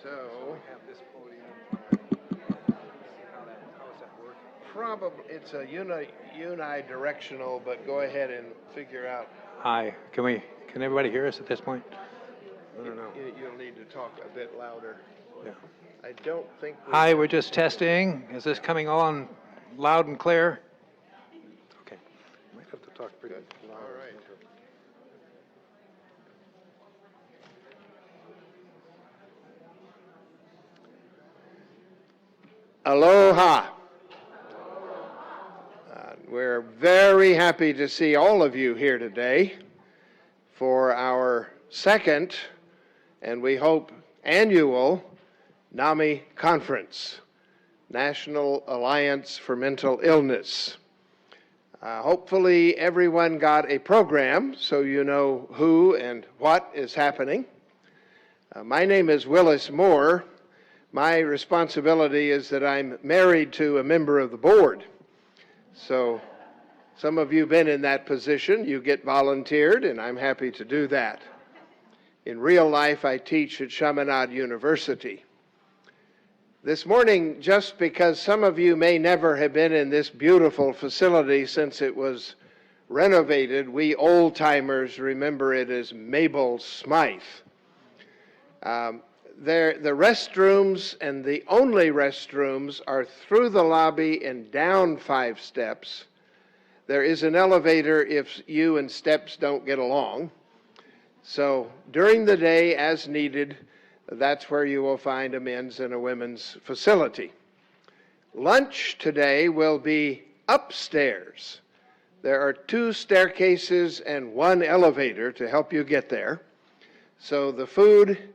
So, have this podium. How does that work? probably it's a unidirectional, but go ahead and figure out. Hi, can everybody hear us at this point? I don't know. You'll need to talk a bit louder. Yeah. I don't think. Hi, we're just testing. Is this coming on loud and clear? Okay. Might have to talk pretty loud. All right. Aloha. We're very happy to see all of you here today for our second, and we hope annual, Nami Conference, National Alliance for Mental Illness. Hopefully everyone got a program so you know who and what is happening. My name is Willis Moore. My responsibility is that I'm married to a member of the board. So some of you have been in that position. You get volunteered, and I'm happy to do that. In real life, I teach at Chaminade University. This morning, just because some of you may never have been in this beautiful facility since it was renovated, we old-timers remember it as Mabel Smythe. The restrooms, and the only restrooms, are through the lobby and down 5 steps. There is an elevator if you and steps don't get along. So during the day, as needed, that's where you will find a men's and a women's facility. Lunch today will be upstairs. There are 2 staircases and 1 elevator to help you get there. So the food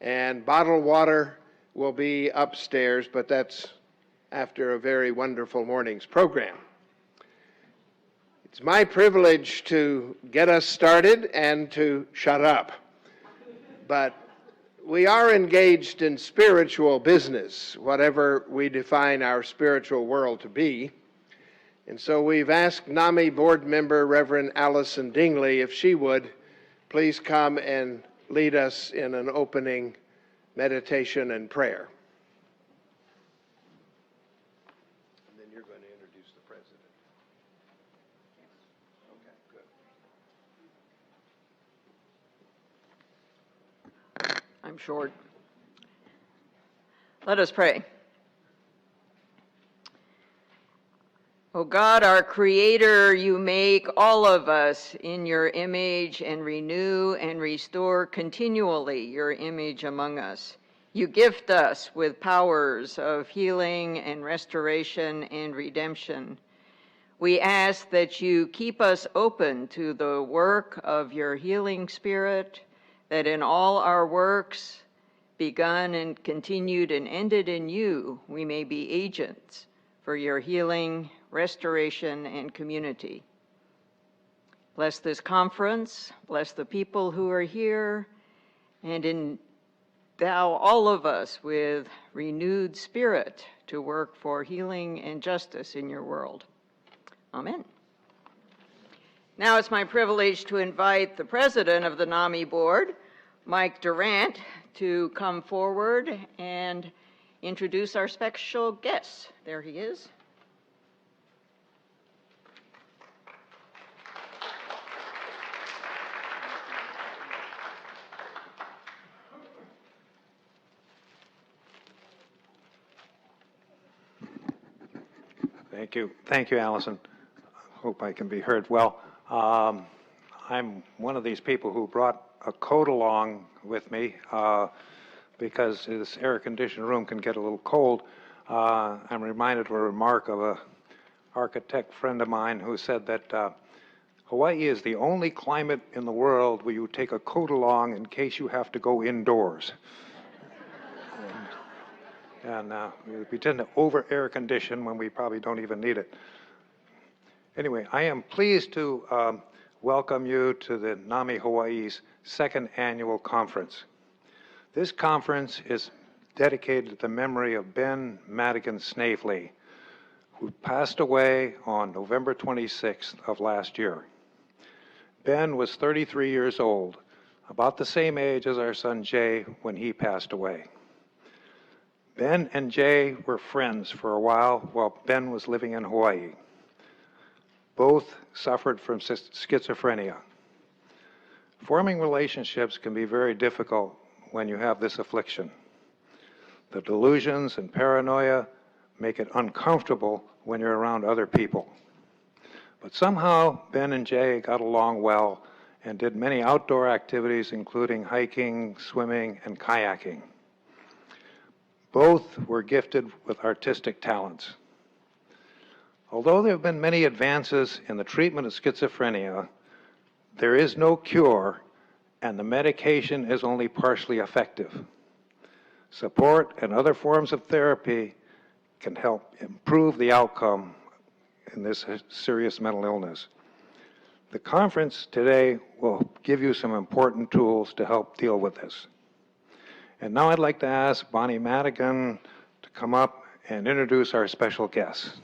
and bottled water will be upstairs, but that's after a very wonderful morning's program. It's my privilege to get us started and to shut up. But we are engaged in spiritual business, whatever we define our spiritual world to be. And so we've asked NAMI board member Reverend Allison Dingley if she would please come and lead us in an opening meditation and prayer. And then you're going to introduce the president. Okay, good. I'm short. Let us pray. O God, our Creator, you make all of us in your image and renew and restore continually your image among us. You gift us with powers of healing and restoration and redemption. We ask that you keep us open to the work of your healing Spirit, that in all our works, begun and continued and ended in you, we may be agents for your healing, restoration, and community. Bless this conference, bless the people who are here, and endow all of us with renewed spirit to work for healing and justice in your world. Amen. Now it's my privilege to invite the president of the NAMI board, Mike Durant, to come forward and introduce our special guests. There he is. Thank you, Allison. Hope I can be heard well. I'm one of these people who brought a coat along with me because this air-conditioned room can get a little cold. I'm reminded of a remark of an architect friend of mine who said that Hawaii is the only climate in the world where you take a coat along in case you have to go indoors. And we tend to over-air condition when we probably don't even need it. Anyway, I am pleased to welcome you to the NAMI Hawaii's 2nd annual conference. This conference is dedicated to the memory of Ben Madigan Snavely, who passed away on November 26th of last year. Ben was 33 years old, about the same age as our son Jay when he passed away. Ben and Jay were friends for a while Ben was living in Hawaii. Both suffered from schizophrenia. Forming relationships can be very difficult when you have this affliction. The delusions and paranoia make it uncomfortable when you're around other people. But somehow, Ben and Jay got along well and did many outdoor activities, including hiking, swimming, and kayaking. Both were gifted with artistic talents. Although there have been many advances in the treatment of schizophrenia, there is no cure, and the medication is only partially effective. Support and other forms of therapy can help improve the outcome in this serious mental illness. The conference today will give you some important tools to help deal with this. And now I'd like to ask Bonnie Madigan to come up and introduce our special guests.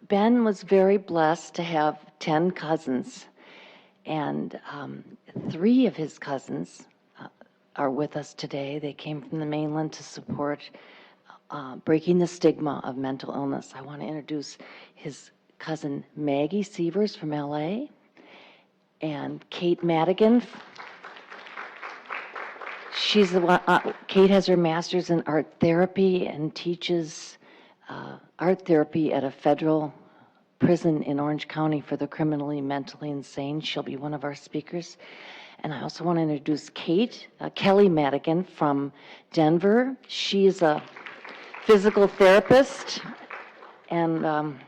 Ben was very blessed to have 10 cousins, and 3 of his cousins are with us today. They came from the mainland to support breaking the stigma of mental illness. I want to introduce his cousin Maggie Sievers from LA, and Kate Madigan. She's the one, Kate has her master's in art therapy and teaches art therapy at a federal prison in Orange County for the criminally mentally insane. She'll be one of our speakers. And I also want to introduce Kate, Kelly Madigan from Denver. She's a physical therapist, and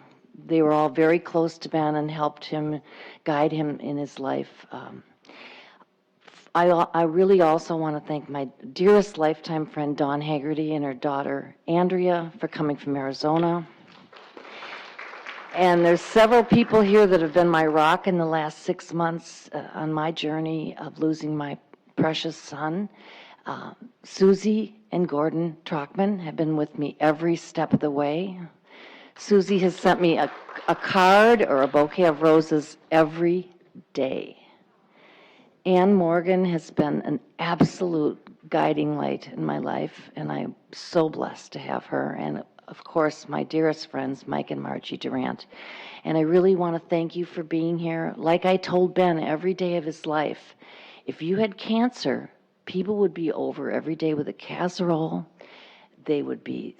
they were all very close to Ben and helped him, guide him in his life. I really also want to thank my dearest lifetime friend, Dawn Haggerty, and her daughter, Andrea, for coming from Arizona. And there's several people here that have been my rock in the last 6 months on my journey of losing my precious son. Susie and Gordon Trockman have been with me every step of the way. Susie has sent me a card or a bouquet of roses every day. Ann Morgan has been an absolute guiding light in my life, and I'm so blessed to have her. And of course, my dearest friends, Mike and Margie Durant. And I really want to thank you for being here. Like I told Ben every day of his life, if you had cancer, people would be over every day with a casserole. They would be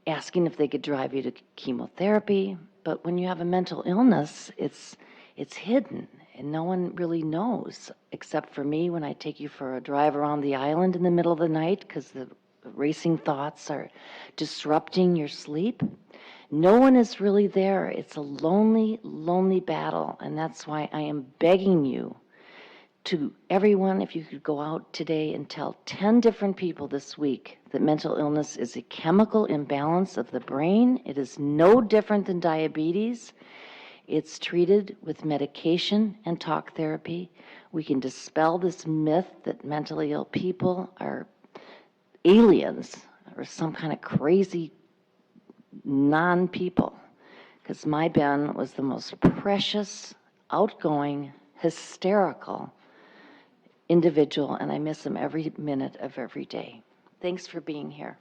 asking if they could drive you to chemotherapy. But when you have a mental illness, it's hidden, and no one really knows, except for me when I take you for a drive around the island in the middle of the night because the racing thoughts are disrupting your sleep. No one is really there. It's a lonely, lonely battle, and that's why I am begging you to everyone, if you could go out today and tell 10 different people this week that mental illness is a chemical imbalance of the brain. It is no different than diabetes. It's treated with medication and talk therapy. We can dispel this myth that mentally ill people are aliens or some kind of crazy non-people. Because my Ben was the most precious, outgoing, hysterical individual, and I miss him every minute of every day. Thanks for being here.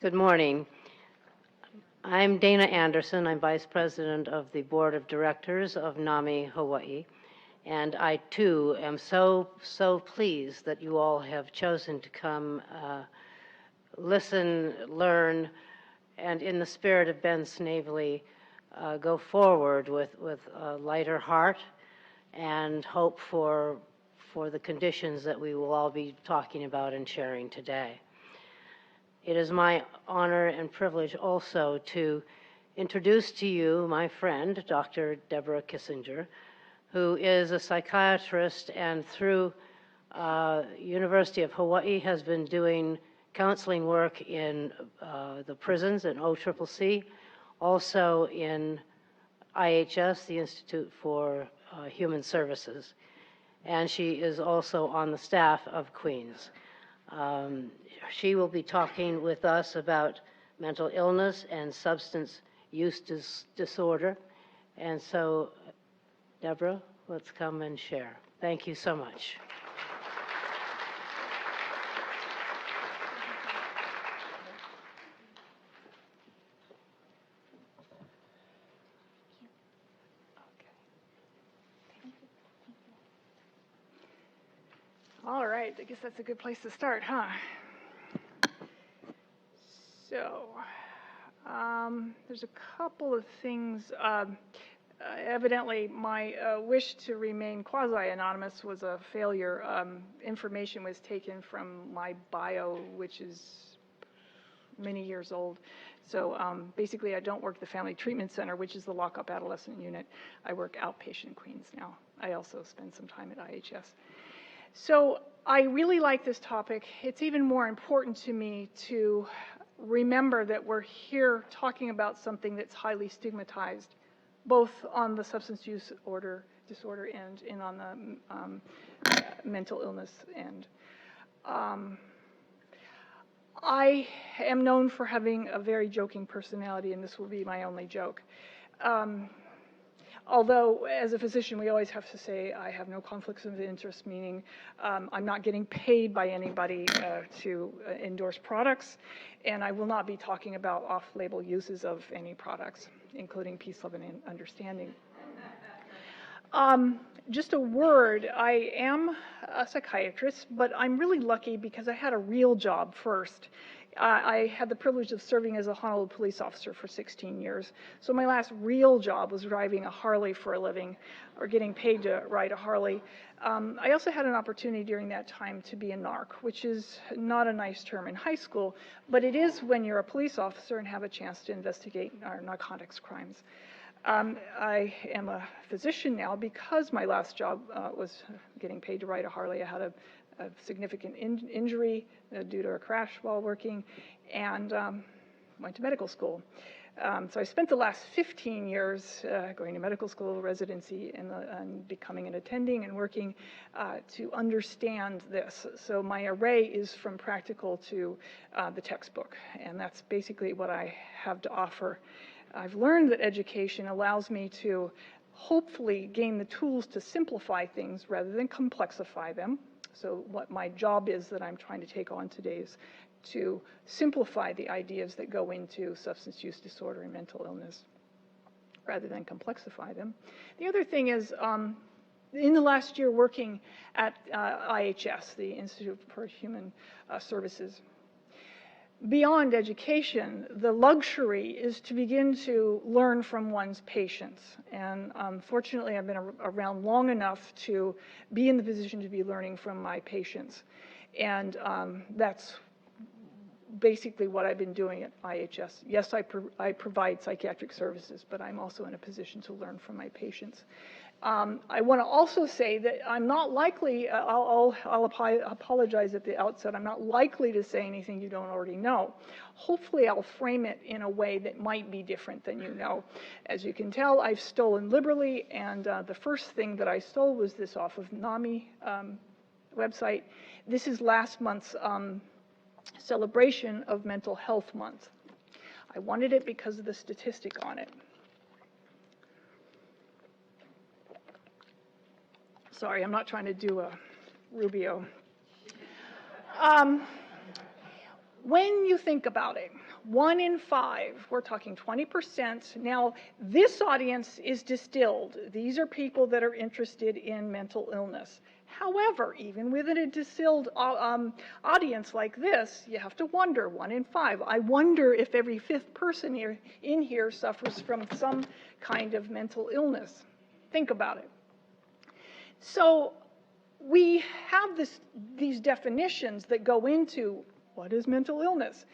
Good morning. I'm Dana Anderson. I'm Vice President of the Board of Directors of Nami, Hawaii. And I, too, am so pleased that you all have chosen to come listen, learn, and in the spirit of Ben Snavely, go forward with a lighter heart and hope for the conditions that we will all be talking about and sharing today. it is my honor and privilege also to introduce to you my friend, Dr. Deborah Kissinger, who is a psychiatrist and through University of Hawaii has been doing counseling work in the prisons in OCCC, also in IHS, the Institute for Human Services, and she is also on the staff of Queens. She will be talking with us about mental illness and substance use disorder, and so Deborah, let's come and share. Thank you so much. All right, I guess that's a good place to start, huh? So, there's a couple of things. Evidently, my wish to remain quasi-anonymous was a failure. Information was taken from my bio, which is many years old. So basically, I don't work the Family Treatment Center, which is the lockup adolescent unit. I work outpatient Queens now. I also spend some time at IHS. So I really like this topic. It's even more important to me to remember that we're here talking about something that's highly stigmatized, both on the substance use disorder end and on the mental illness end. I am known for having a very joking personality, and this will be my only joke. Although, as a physician, we always have to say I have no conflicts of interest, meaning I'm not getting paid by anybody to endorse products, and I will not be talking about off-label uses of any products, including peace, love, and understanding. Just a word, I am a psychiatrist, but I'm really lucky because I had a real job first. I had the privilege of serving as a Honolulu police officer for 16 years. So my last real job was driving a Harley for a living, or getting paid to ride a Harley. I also had an opportunity during that time to be a narc, which is not a nice term in high school, but it is when you're a police officer and have a chance to investigate our narcotics crimes. I am a physician now because my last job was getting paid to ride a Harley. I had a significant injury due to a crash while working, and went to medical school. So I spent the last 15 years going to medical school, residency, and becoming an attending and working to understand this. So my array is from practical to the textbook, and that's basically what I have to offer. I've learned that education allows me to hopefully gain the tools to simplify things rather than complexify them. So what my job is that I'm trying to take on today is to simplify the ideas that go into substance use disorder and mental illness rather than complexify them. The other thing is, in the last year working at IHS, the Institute for Human Services, beyond education, the luxury is to begin to learn from one's patients. And fortunately, I've been around long enough to be in the position to be learning from my patients. And that's basically what I've been doing at IHS. Yes, I provide psychiatric services, but I'm also in a position to learn from my patients. I want to also say that I'm not likely, I'll apologize at the outset, I'm not likely to say anything you don't already know. Hopefully I'll frame it in a way that might be different than you know. As you can tell, I've stolen liberally, and the first thing that I stole was this off of Nami website. This is last month's celebration of Mental Health Month. I wanted it because of the statistic on it. Sorry, I'm not trying to do a Rubio. When you think about it, 1 in 5, we're talking 20%. Now, this audience is distilled. These are people that are interested in mental illness. However, even within a distilled audience like this, you have to wonder, 1 in 5. I wonder if every 5th person in here suffers from some kind of mental illness. Think about it. So we have these definitions that go into what is mental illness.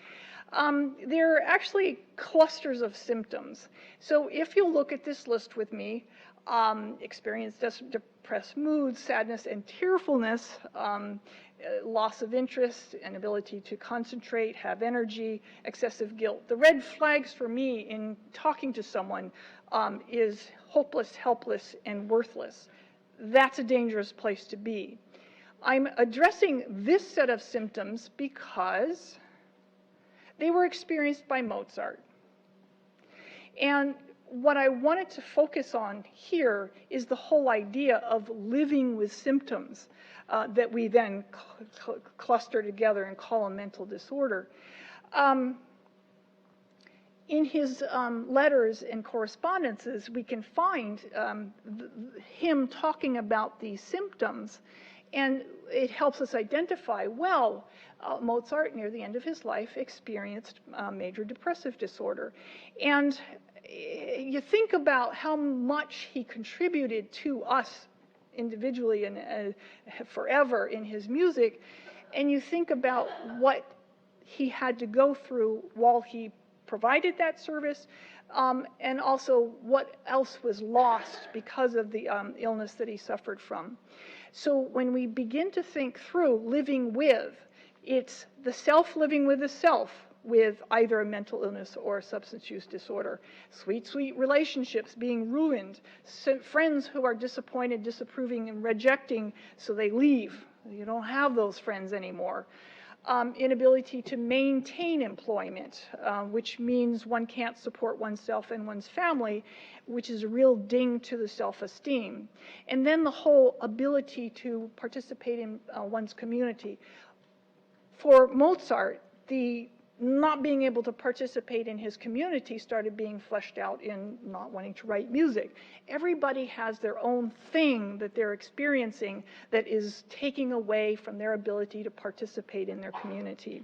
They're actually clusters of symptoms. So if you look at this list with me, experience depressed moods, sadness and tearfulness, loss of interest, inability to concentrate, have energy, excessive guilt. The red flags for me in talking to someone is hopeless, helpless, and worthless. That's a dangerous place to be. I'm addressing this set of symptoms because they were experienced by Mozart. And what I wanted to focus on here is the whole idea of living with symptoms that we then cluster together and call a mental disorder. In his letters and correspondences, we can find him talking about these symptoms, and it helps us identify, well, Mozart, near the end of his life, experienced major depressive disorder. And you think about how much he contributed to us individually and forever in his music, and you think about what he had to go through while he provided that service, and also what else was lost because of the illness that he suffered from. So when we begin to think through living with, it's the self living with the self with either a mental illness or a substance use disorder. Sweet, sweet relationships being ruined. Friends who are disappointed, disapproving, and rejecting, so they leave. You don't have those friends anymore. Inability to maintain employment, which means one can't support oneself and one's family, which is a real ding to the self-esteem. And then the whole ability to participate in one's community. For Mozart, the not being able to participate in his community started being fleshed out in not wanting to write music. Everybody has their own thing that they're experiencing that is taking away from their ability to participate in their community.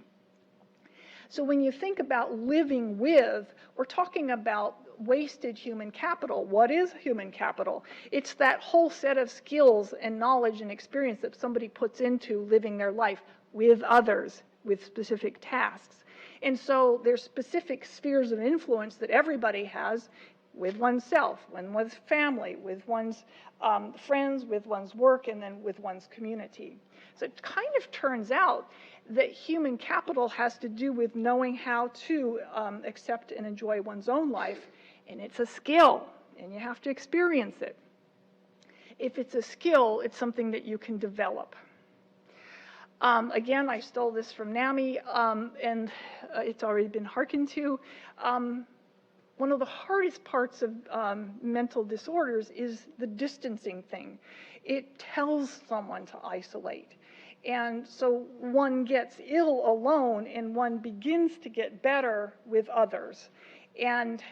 So when you think about living with, we're talking about wasted human capital. What is human capital? It's that whole set of skills and knowledge and experience that somebody puts into living their life with others, with specific tasks. And so there's specific spheres of influence that everybody has with oneself, with one's family, with one's friends, with one's work, and then with one's community. So it kind of turns out that human capital has to do with knowing how to accept and enjoy one's own life, and it's a skill, and you have to experience it. If it's a skill, it's something that you can develop. Again, I stole this from Nami, and it's already been hearkened to. One of the hardest parts of mental disorders is the distancing thing. It tells someone to isolate. And so one gets ill alone, and one begins to get better with others. And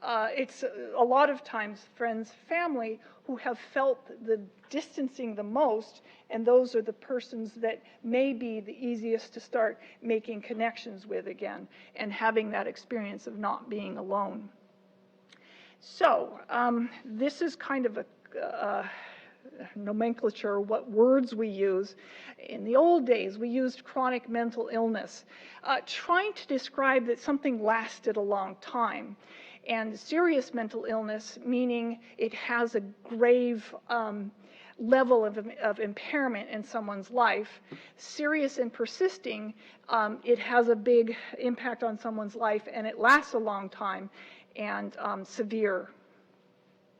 it's a lot of times friends, family who have felt the distancing the most, and those are the persons that may be the easiest to start making connections with again and having that experience of not being alone. So this is kind of a nomenclature, what words we use. In the old days, we used chronic mental illness, trying to describe that something lasted a long time. And serious mental illness, meaning it has a grave level of impairment in someone's life. Serious and persisting, it has a big impact on someone's life, and it lasts a long time. And severe,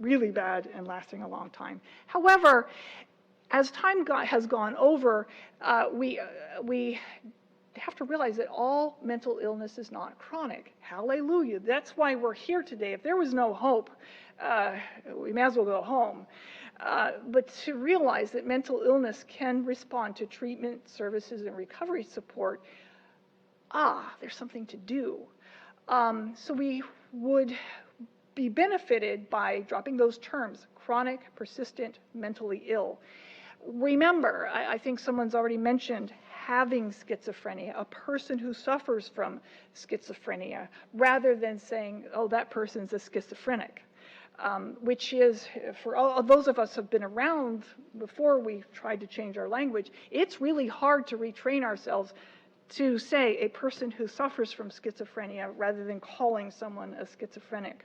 really bad and lasting a long time. However, as time has gone over, we have to realize that all mental illness is not chronic. Hallelujah. That's why we're here today. If there was no hope, we may as well go home. But to realize that mental illness can respond to treatment, services, and recovery support, there's something to do. So we would be benefited by dropping those terms, chronic, persistent, mentally ill. Remember, I think someone's already mentioned having schizophrenia, a person who suffers from schizophrenia, rather than saying, oh, that person's a schizophrenic, which is, for all those of us who have been around before we tried to change our language, it's really hard to retrain ourselves to say a person who suffers from schizophrenia rather than calling someone a schizophrenic.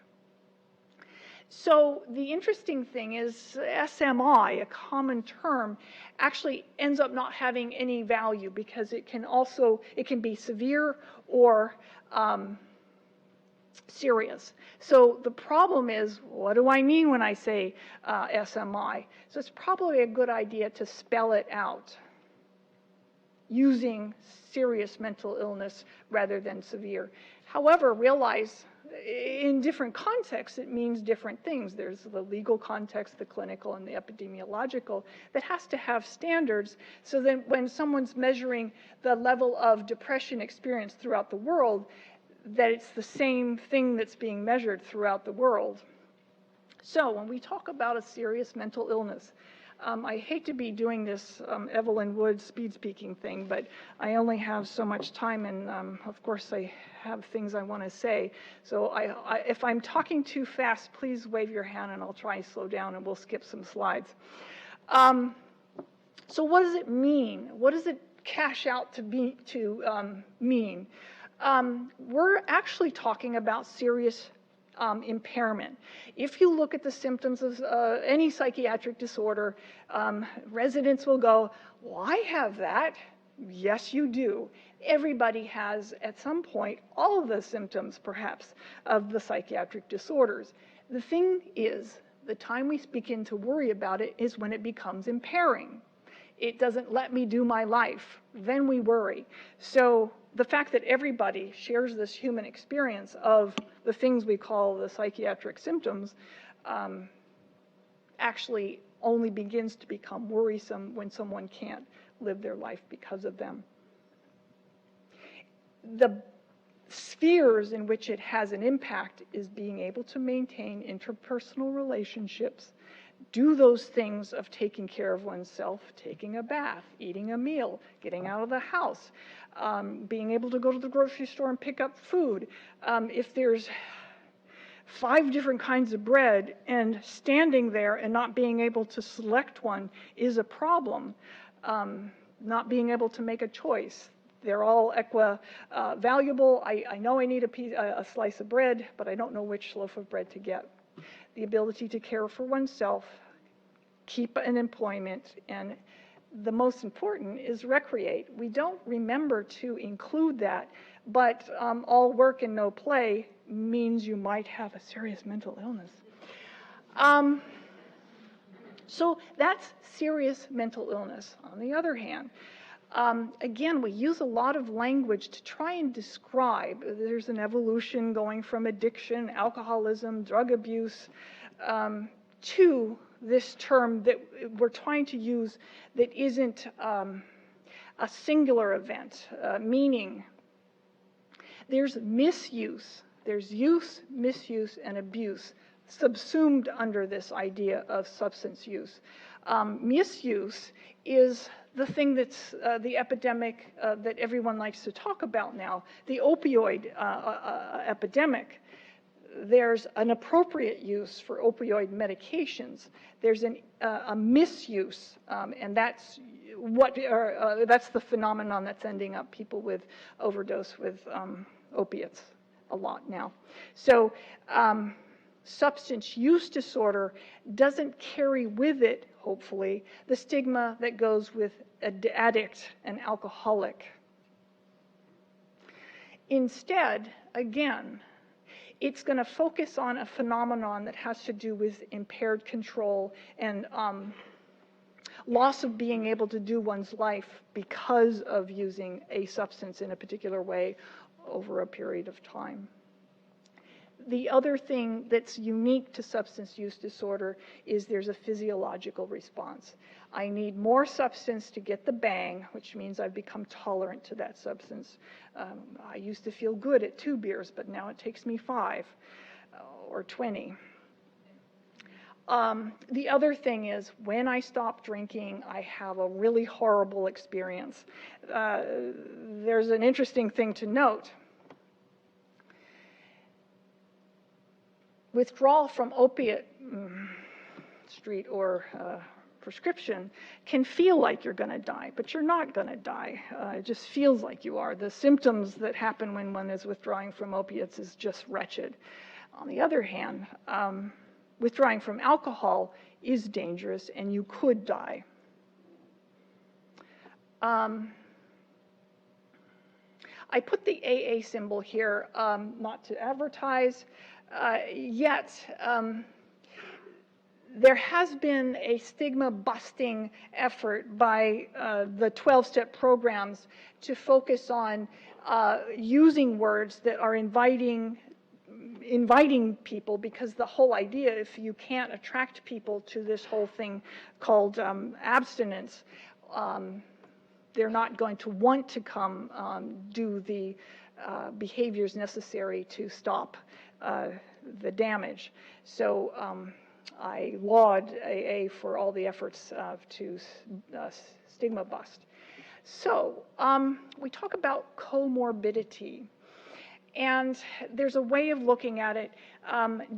So the interesting thing is SMI, a common term, actually ends up not having any value because it can be severe or serious. So the problem is, what do I mean when I say SMI? So it's probably a good idea to spell it out using serious mental illness rather than severe. However, realize in different contexts it means different things. There's the legal context, the clinical, and the epidemiological that has to have standards so that when someone's measuring the level of depression experienced throughout the world, that it's the same thing that's being measured throughout the world. So when we talk about a serious mental illness, I hate to be doing this Evelyn Wood speed speaking thing, but I only have so much time, and of course I have things I want to say. So if I'm talking too fast, please wave your hand and I'll try and slow down and we'll skip some slides. So what does it mean? What does it cash out to mean? We're actually talking about serious impairment. If you look at the symptoms of any psychiatric disorder, residents will go, well, I have that. Yes, you do. Everybody has, at some point, all of the symptoms, perhaps, of the psychiatric disorders. The thing is, the time we begin to worry about it is when it becomes impairing. It doesn't let me do my life. Then we worry. So the fact that everybody shares this human experience of the things we call the psychiatric symptoms actually only begins to become worrisome when someone can't live their life because of them. The spheres in which it has an impact is being able to maintain interpersonal relationships, do those things of taking care of oneself, taking a bath, eating a meal, getting out of the house, being able to go to the grocery store and pick up food. If there's 5 different kinds of bread and standing there and not being able to select one is a problem. Not being able to make a choice. They're all valuable. I know I need a slice of bread, but I don't know which loaf of bread to get. The ability to care for oneself, keep an employment, and the most important is recreate. We don't remember to include that, but all work and no play means you might have a serious mental illness. So that's serious mental illness. On the other hand, again, we use a lot of language to try and describe. There's an evolution going from addiction, alcoholism, drug abuse, to this term that we're trying to use that isn't a singular event, meaning there's misuse. There's use, misuse, and abuse subsumed under this idea of substance use. Misuse is the thing that's the epidemic that everyone likes to talk about now, the opioid epidemic. There's an appropriate use for opioid medications. There's a misuse, and that's that's the phenomenon that's ending up people with overdose with opiates a lot now. So substance use disorder doesn't carry with it, hopefully, the stigma that goes with addict and alcoholic. Instead, again, it's going to focus on a phenomenon that has to do with impaired control and loss of being able to do one's life because of using a substance in a particular way over a period of time. The other thing that's unique to substance use disorder is there's a physiological response. I need more substance to get the bang, which means I've become tolerant to that substance. I used to feel good at 2 beers, but now it takes me 5 or 20. The other thing is when I stop drinking, I have a really horrible experience. There's an interesting thing to note. Withdrawal from opiate street or prescription can feel like you're going to die, but you're not going to die. It just feels like you are. The symptoms that happen when one is withdrawing from opiates is just wretched. On the other hand, withdrawing from alcohol is dangerous and you could die. I put the AA symbol here not to advertise, yet there has been a stigma-busting effort by the 12-step programs to focus on using words that are inviting people, because the whole idea, if you can't attract people to this whole thing called abstinence, they're not going to want to come do the behaviors necessary to stop the damage. So I laud AA for all the efforts to stigma bust. So we talk about comorbidity. And there's a way of looking at it.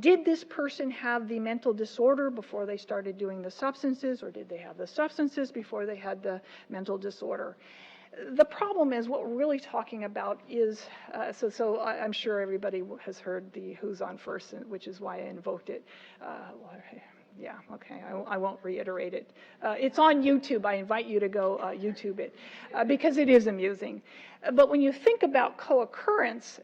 Did this person have the mental disorder before they started doing the substances, or did they have the substances before they had the mental disorder? The problem is, what we're really talking about is, so I'm sure everybody has heard the who's on first, which is why I invoked it. Yeah, okay, I won't reiterate it. It's on YouTube. I invite you to go YouTube it, because it is amusing. But when you think about co-occurrence,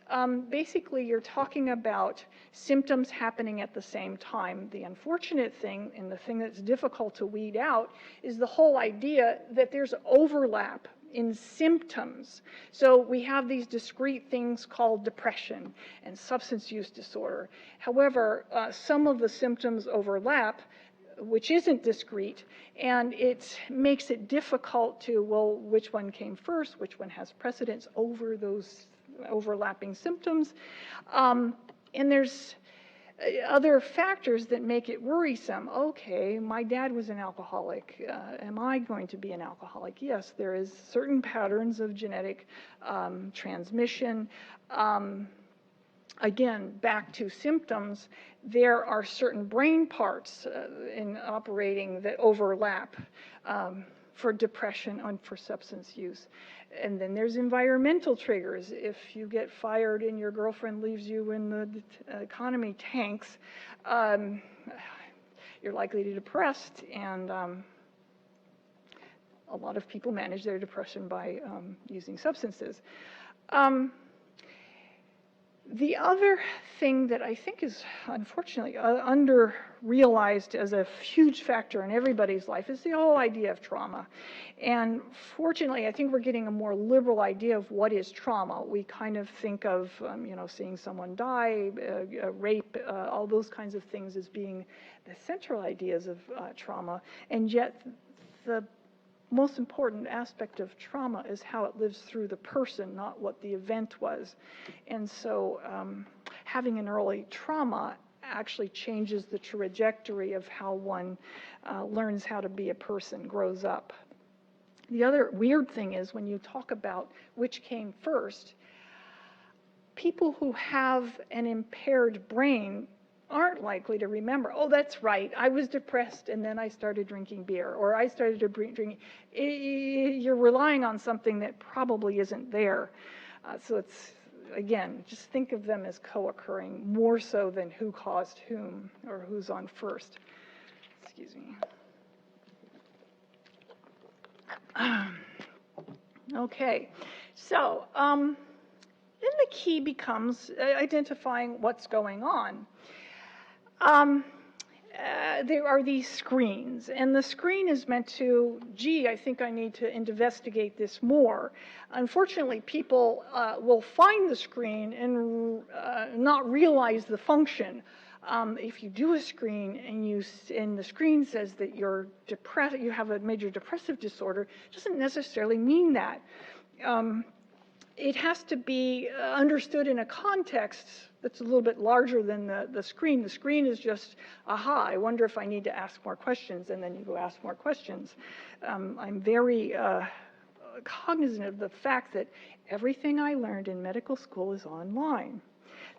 basically you're talking about symptoms happening at the same time. The unfortunate thing, and the thing that's difficult to weed out, is the whole idea that there's overlap in symptoms. So we have these discrete things called depression and substance use disorder. However, some of the symptoms overlap, which isn't discrete, and it makes it difficult to, well, which one came first, which one has precedence over those overlapping symptoms. And there's other factors that make it worrisome. Okay, my dad was an alcoholic. Am I going to be an alcoholic? Yes, there is certain patterns of genetic transmission. Again, back to symptoms, there are certain brain parts in operating that overlap for depression and for substance use. And then there's environmental triggers. If you get fired and your girlfriend leaves you when the economy tanks, you're likely to be depressed, and a lot of people manage their depression by using substances. The other thing that I think is unfortunately under-realized as a huge factor in everybody's life is the whole idea of trauma. And fortunately, I think we're getting a more liberal idea of what is trauma. We kind of think of, seeing someone die, rape, all those kinds of things as being the central ideas of trauma. And yet, the most important aspect of trauma is how it lives through the person, not what the event was. And so having an early trauma actually changes the trajectory of how one learns how to be a person, grows up. The other weird thing is, when you talk about which came first, people who have an impaired brain aren't likely to remember, oh, that's right, I was depressed and then I started drinking beer, or I started drinking. You're relying on something that probably isn't there. So it's, again, just think of them as co-occurring more so than who caused whom or who's on first. Excuse me. Okay, so then the key becomes identifying what's going on. There are these screens, and the screen is meant to, I think I need to investigate this more. Unfortunately, people will find the screen and not realize the function. If you do a screen and the screen says that you're depressed, you have a major depressive disorder, it doesn't necessarily mean that. It has to be understood in a context that's a little bit larger than the screen. The screen is just, aha, I wonder if I need to ask more questions, and then you go ask more questions. I'm very cognizant of the fact that everything I learned in medical school is online.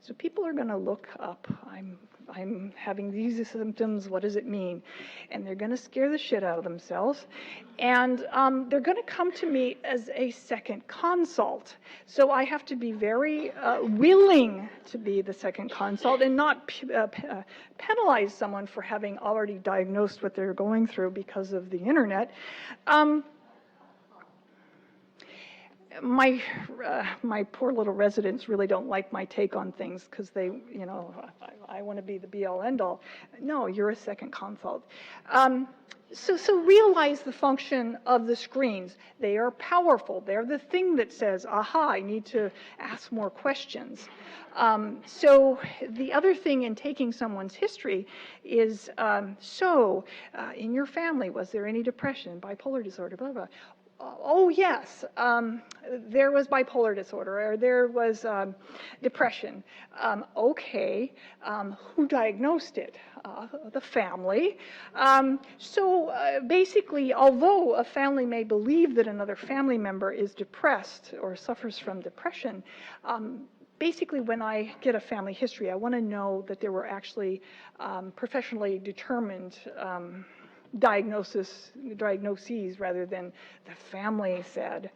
So people are going to look up, I'm having these symptoms, what does it mean? And they're going to scare the shit out of themselves. And they're going to come to me as a second consult. So I have to be very willing to be the second consult and not penalize someone for having already diagnosed what they're going through because of the internet. My poor little residents really don't like my take on things because they, I want to be the be-all, end-all. No, you're a second consult. So realize the function of the screens. They are powerful. They're the thing that says, aha, I need to ask more questions. So the other thing in taking someone's history is, in your family, was there any depression, bipolar disorder, blah, blah. Oh, yes, there was bipolar disorder, or there was depression. Okay, who diagnosed it? The family. Basically, although a family may believe that another family member is depressed or suffers from depression, basically, when I get a family history, I want to know that there were actually professionally determined diagnoses rather than the family said.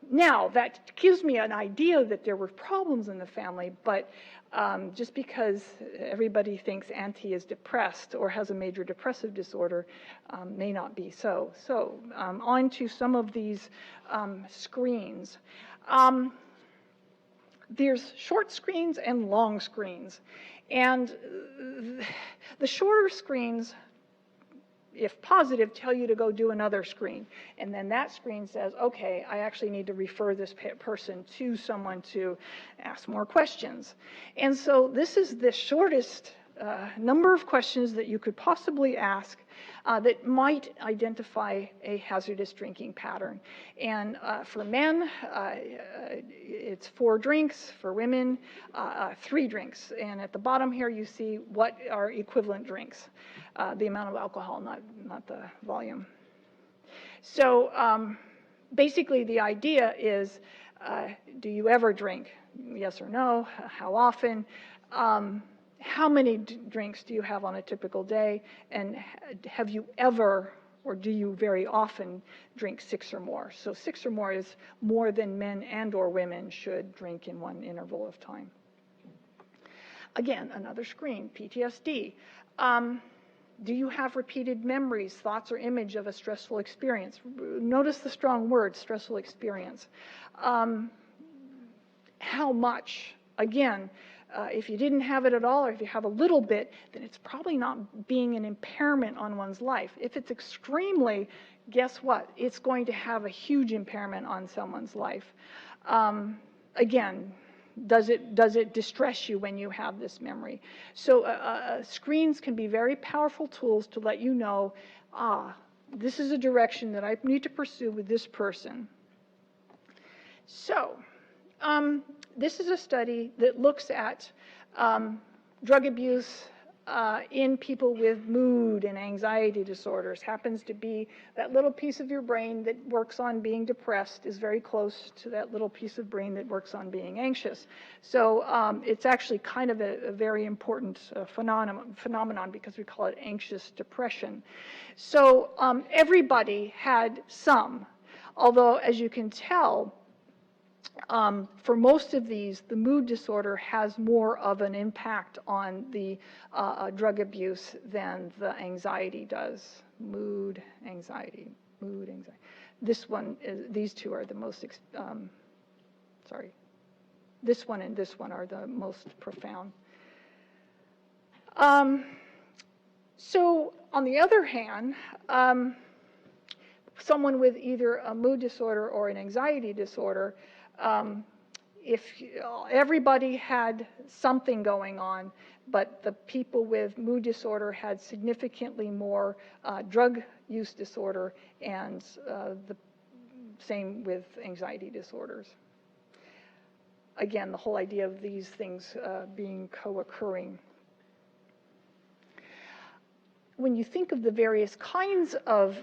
Now, that gives me an idea that there were problems in the family, but just because everybody thinks Auntie is depressed or has a major depressive disorder may not be so. So on to some of these screens. There's short screens and long screens. And the shorter screens, if positive, tell you to go do another screen. And then that screen says, okay, I actually need to refer this person to someone to ask more questions. And so this is the shortest number of questions that you could possibly ask that might identify a hazardous drinking pattern. And for men, it's 4 drinks. For women, 3 drinks. And at the bottom here, you see what are equivalent drinks. The amount of alcohol, not the volume. So basically the idea is, do you ever drink? Yes or no? How often? How many drinks do you have on a typical day? And have you ever, or do you very often drink 6 or more? So 6 or more is more than men and or women should drink in one interval of time. Again, another screen, PTSD. Do you have repeated memories, thoughts, or image of a stressful experience? Notice the strong word, stressful experience. How much? Again, if you didn't have it at all, or if you have a little bit, then it's probably not being an impairment on one's life. If it's extremely, guess what? It's going to have a huge impairment on someone's life. Again, does it distress you when you have this memory? So screens can be very powerful tools to let you know, this is a direction that I need to pursue with this person. So this is a study that looks at drug abuse in people with mood and anxiety disorders. Happens to be that little piece of your brain that works on being depressed is very close to that little piece of brain that works on being anxious. So it's actually kind of a very important phenomenon because we call it anxious depression. So everybody had some, although as you can tell, for most of these, the mood disorder has more of an impact on the drug abuse than the anxiety does. Mood, anxiety. This one, these two are the most, this one and this one are the most profound. So on the other hand, someone with either a mood disorder or an anxiety disorder, if everybody had something going on, but the people with mood disorder had significantly more drug use disorder, and the same with anxiety disorders. Again, the whole idea of these things being co-occurring. When you think of the various kinds of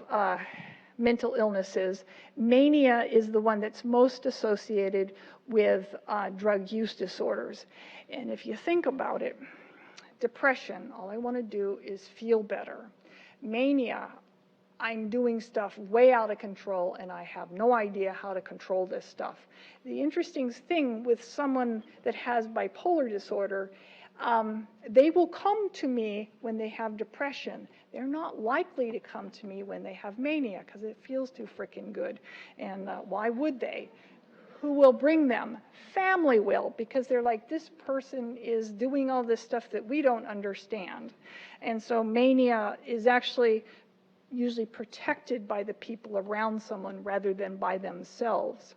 mental illnesses, mania is the one that's most associated with drug use disorders. And if you think about it, depression, all I want to do is feel better. Mania, I'm doing stuff way out of control and I have no idea how to control this stuff. The interesting thing with someone that has bipolar disorder, they will come to me when they have depression. They're not likely to come to me when they have mania because it feels too frickin' good. And why would they? Who will bring them? Family will, because they're like, this person is doing all this stuff that we don't understand. And so mania is actually usually protected by the people around someone rather than by themselves.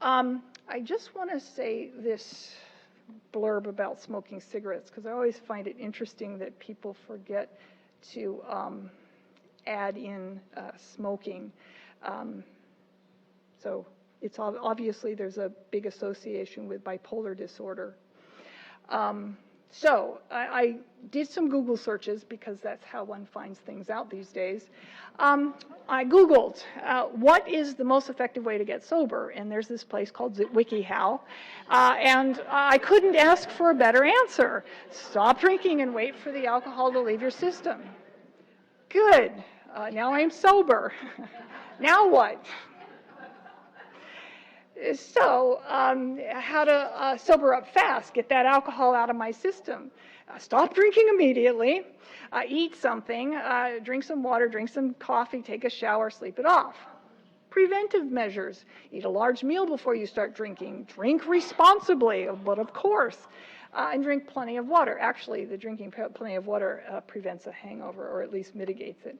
I just want to say this blurb about smoking cigarettes, because I always find it interesting that people forget to add in smoking. So it's obviously there's a big association with bipolar disorder. So I did some Google searches because that's how one finds things out these days. I Googled what is the most effective way to get sober, and there's this place called WikiHow, and I couldn't ask for a better answer. Stop drinking and wait for the alcohol to leave your system. Good. Now I'm sober. Now what? So, how to sober up fast, get that alcohol out of my system. Stop drinking immediately, eat something, drink some water, drink some coffee, take a shower, sleep it off. Preventive measures, eat a large meal before you start drinking, drink responsibly, but of course, and drink plenty of water. Actually, the drinking plenty of water prevents a hangover, or at least mitigates it.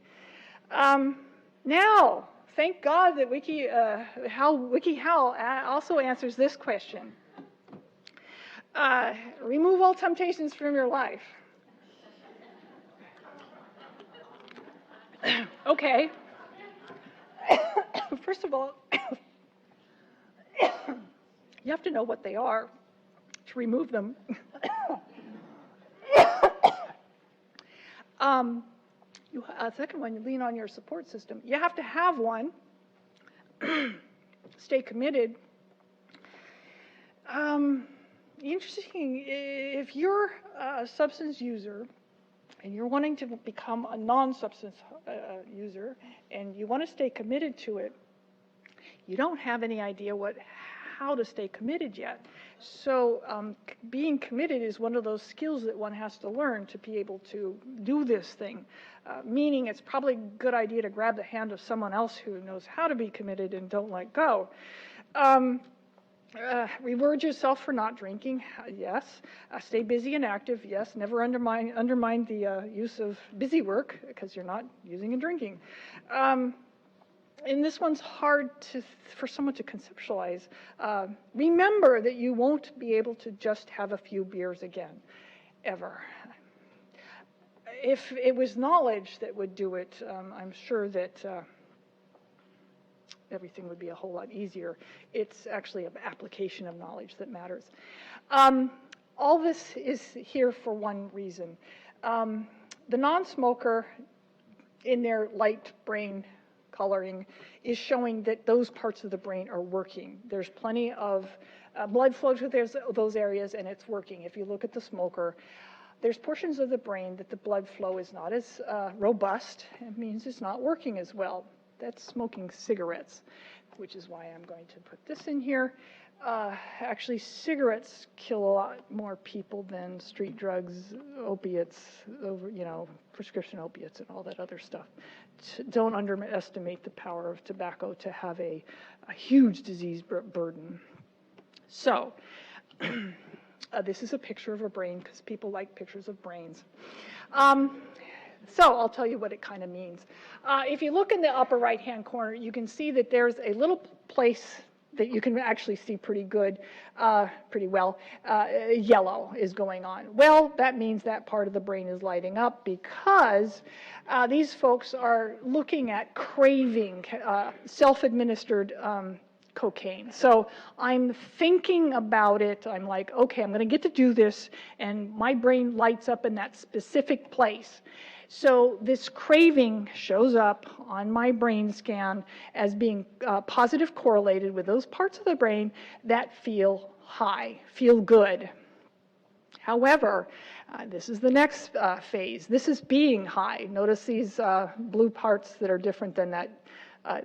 Now, thank God that WikiHow also answers this question. Remove all temptations from your life. Okay. First of all, you have to know what they are to remove them. Second one, you lean on your support system. You have to have one. Stay committed. Interesting, if you're a substance user and you're wanting to become a non-substance user and you want to stay committed to it, you don't have any idea how to stay committed yet. So being committed is one of those skills that one has to learn to be able to do this thing, meaning it's probably a good idea to grab the hand of someone else who knows how to be committed and don't let go. Reward yourself for not drinking, yes. Stay busy and active, yes. Never undermine the use of busy work because you're not using and drinking. And this one's hard for someone to conceptualize. Remember that you won't be able to just have a few beers again, ever. If it was knowledge that would do it, I'm sure that everything would be a whole lot easier. It's actually an application of knowledge that matters. All this is here for one reason. The non-smoker, in their light brain coloring, is showing that those parts of the brain are working. There's plenty of blood flow to those areas, and it's working. If you look at the smoker, there's portions of the brain that the blood flow is not as robust. It means it's not working as well. That's smoking cigarettes, which is why I'm going to put this in here. Actually, cigarettes kill a lot more people than street drugs, opiates, prescription opiates and all that other stuff. Don't underestimate the power of tobacco to have a huge disease burden. So, this is a picture of a brain because people like pictures of brains. So I'll tell you what it kind of means. If you look in the upper right-hand corner, you can see that there's a little place that you can actually see pretty well. Yellow is going on. Well, that means that part of the brain is lighting up because these folks are looking at craving self-administered cocaine. So I'm thinking about it. I'm like, okay, I'm going to get to do this, and my brain lights up in that specific place. So this craving shows up on my brain scan as being positive correlated with those parts of the brain that feel high, feel good. However, this is the next phase. This is being high. Notice these blue parts that are different than that,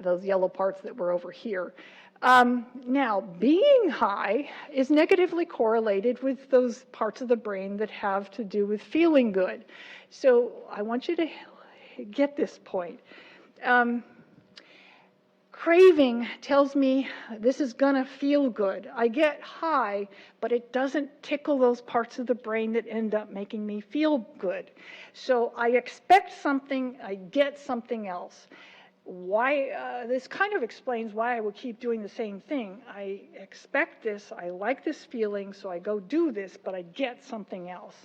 those yellow parts that were over here. Now, being high is negatively correlated with those parts of the brain that have to do with feeling good. So I want you to get this point. Craving tells me this is going to feel good. I get high, but it doesn't tickle those parts of the brain that end up making me feel good. So I expect something, I get something else. Why? This kind of explains why I would keep doing the same thing. I expect this, I like this feeling, so I go do this, but I get something else.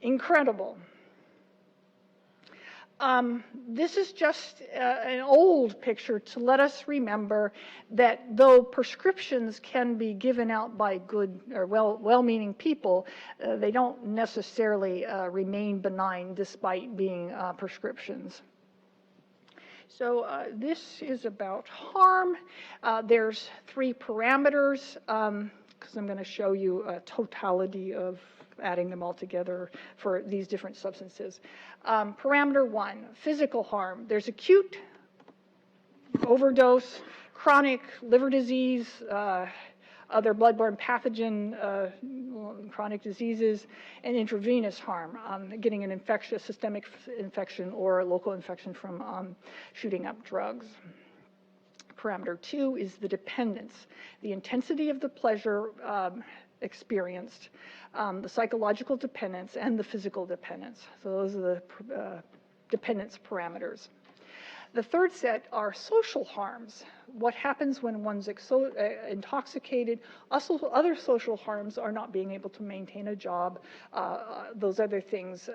Incredible. This is just an old picture to let us remember that though prescriptions can be given out by good or well-meaning people, they don't necessarily remain benign despite being prescriptions. So this is about harm. There's 3 parameters, because I'm going to show you a totality of adding them all together for these different substances. Parameter 1, physical harm. There's acute overdose, chronic liver disease, other bloodborne pathogen, chronic diseases, and intravenous harm, getting an infection, systemic infection or a local infection from shooting up drugs. Parameter 2 is the dependence, the intensity of the pleasure experienced, the psychological dependence, and the physical dependence. So those are the dependence parameters. The third set are social harms. What happens when one's intoxicated? Also, other social harms are not being able to maintain a job, those other things.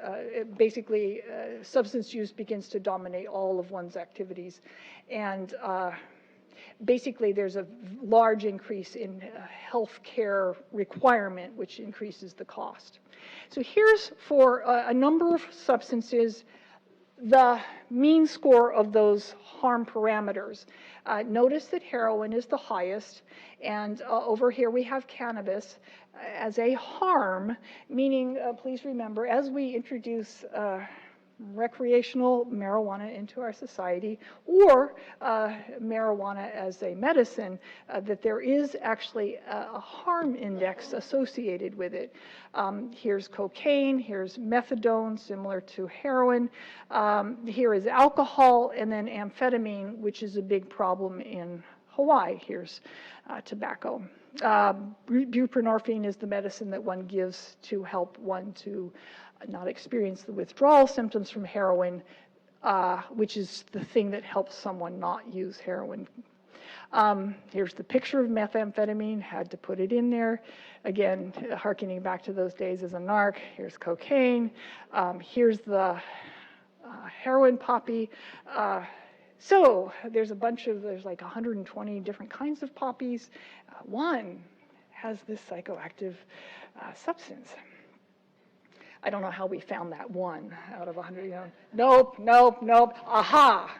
Basically, substance use begins to dominate all of one's activities. And basically, there's a large increase in health care requirement, which increases the cost. So here's for a number of substances, the mean score of those harm parameters. Notice that heroin is the highest, and over here we have cannabis as a harm, meaning, please remember, as we introduce recreational marijuana into our society, or marijuana as a medicine, that there is actually a harm index associated with it. Here's cocaine, here's methadone, similar to heroin. Here is alcohol, and then amphetamine, which is a big problem in Hawaii. Here's tobacco. Buprenorphine is the medicine that one gives to help one to not experience the withdrawal symptoms from heroin, which is the thing that helps someone not use heroin. Here's the picture of methamphetamine, had to put it in there. Again, hearkening back to those days as a narc. Here's cocaine. Here's the heroin poppy. So there's like 120 different kinds of poppies. One has this psychoactive substance. I don't know how we found that one out of 100. You know. Nope. Aha.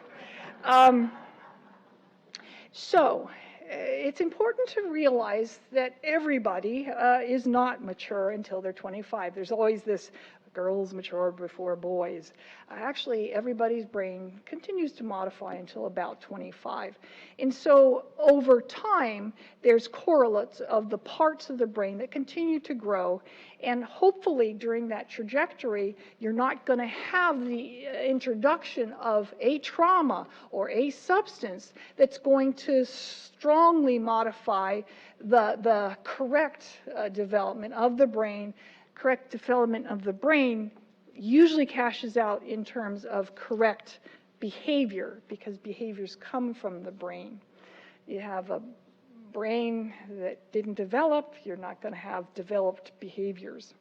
So it's important to realize that everybody is not mature until they're 25. There's always this girls mature before boys. Actually, everybody's brain continues to modify until about 25. And so over time, there's correlates of the parts of the brain that continue to grow. And hopefully during that trajectory, you're not going to have the introduction of a trauma or a substance that's going to strongly modify the correct development of the brain. Correct development of the brain usually cashes out in terms of correct behavior, because behaviors come from the brain. You have a brain that didn't develop, you're not going to have developed behaviors.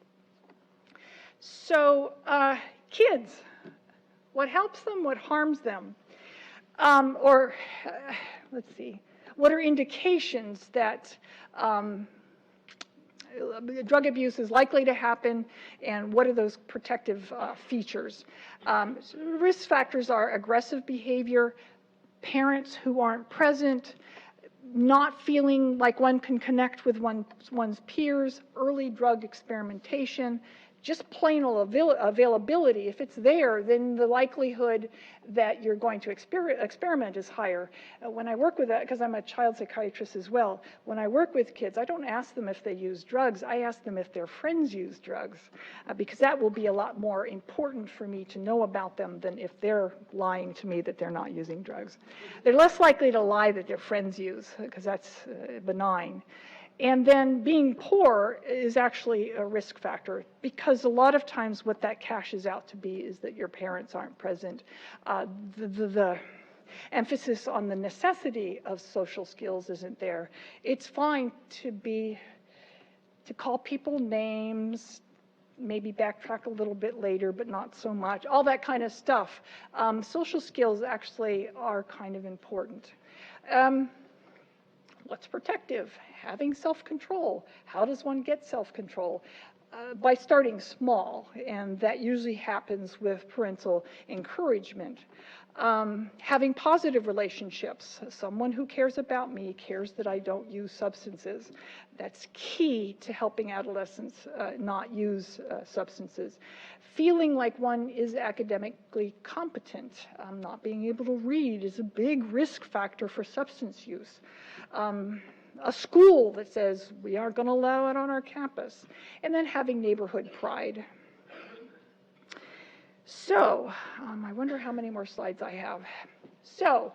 So kids, what helps them, what harms them? Let's see. what are indications that drug abuse is likely to happen, and what are those protective features. Risk factors are aggressive behavior, parents who aren't present, not feeling like one can connect with one's peers, early drug experimentation, just plain old availability. If it's there, then the likelihood that you're going to experiment is higher. When I work with that, because I'm a child psychiatrist as well, when I work with kids, I don't ask them if they use drugs. I ask them if their friends use drugs, because that will be a lot more important for me to know about them than if they're lying to me that they're not using drugs. They're less likely to lie that their friends use, because that's benign. And then being poor is actually a risk factor, because a lot of times what that cashes out to be is that your parents aren't present. The emphasis on the necessity of social skills isn't there. It's fine to call people names, maybe backtrack a little bit later, but not so much, all that kind of stuff. Social skills actually are kind of important. What's protective? Having self-control. How does one get self-control? By starting small, and that usually happens with parental encouragement. Having positive relationships. Someone who cares about me cares that I don't use substances. That's key to helping adolescents not use substances. Feeling like one is academically competent. Not being able to read is a big risk factor for substance use. A school that says we aren't going to allow it on our campus, and then having neighborhood pride. So, I wonder how many more slides I have. So,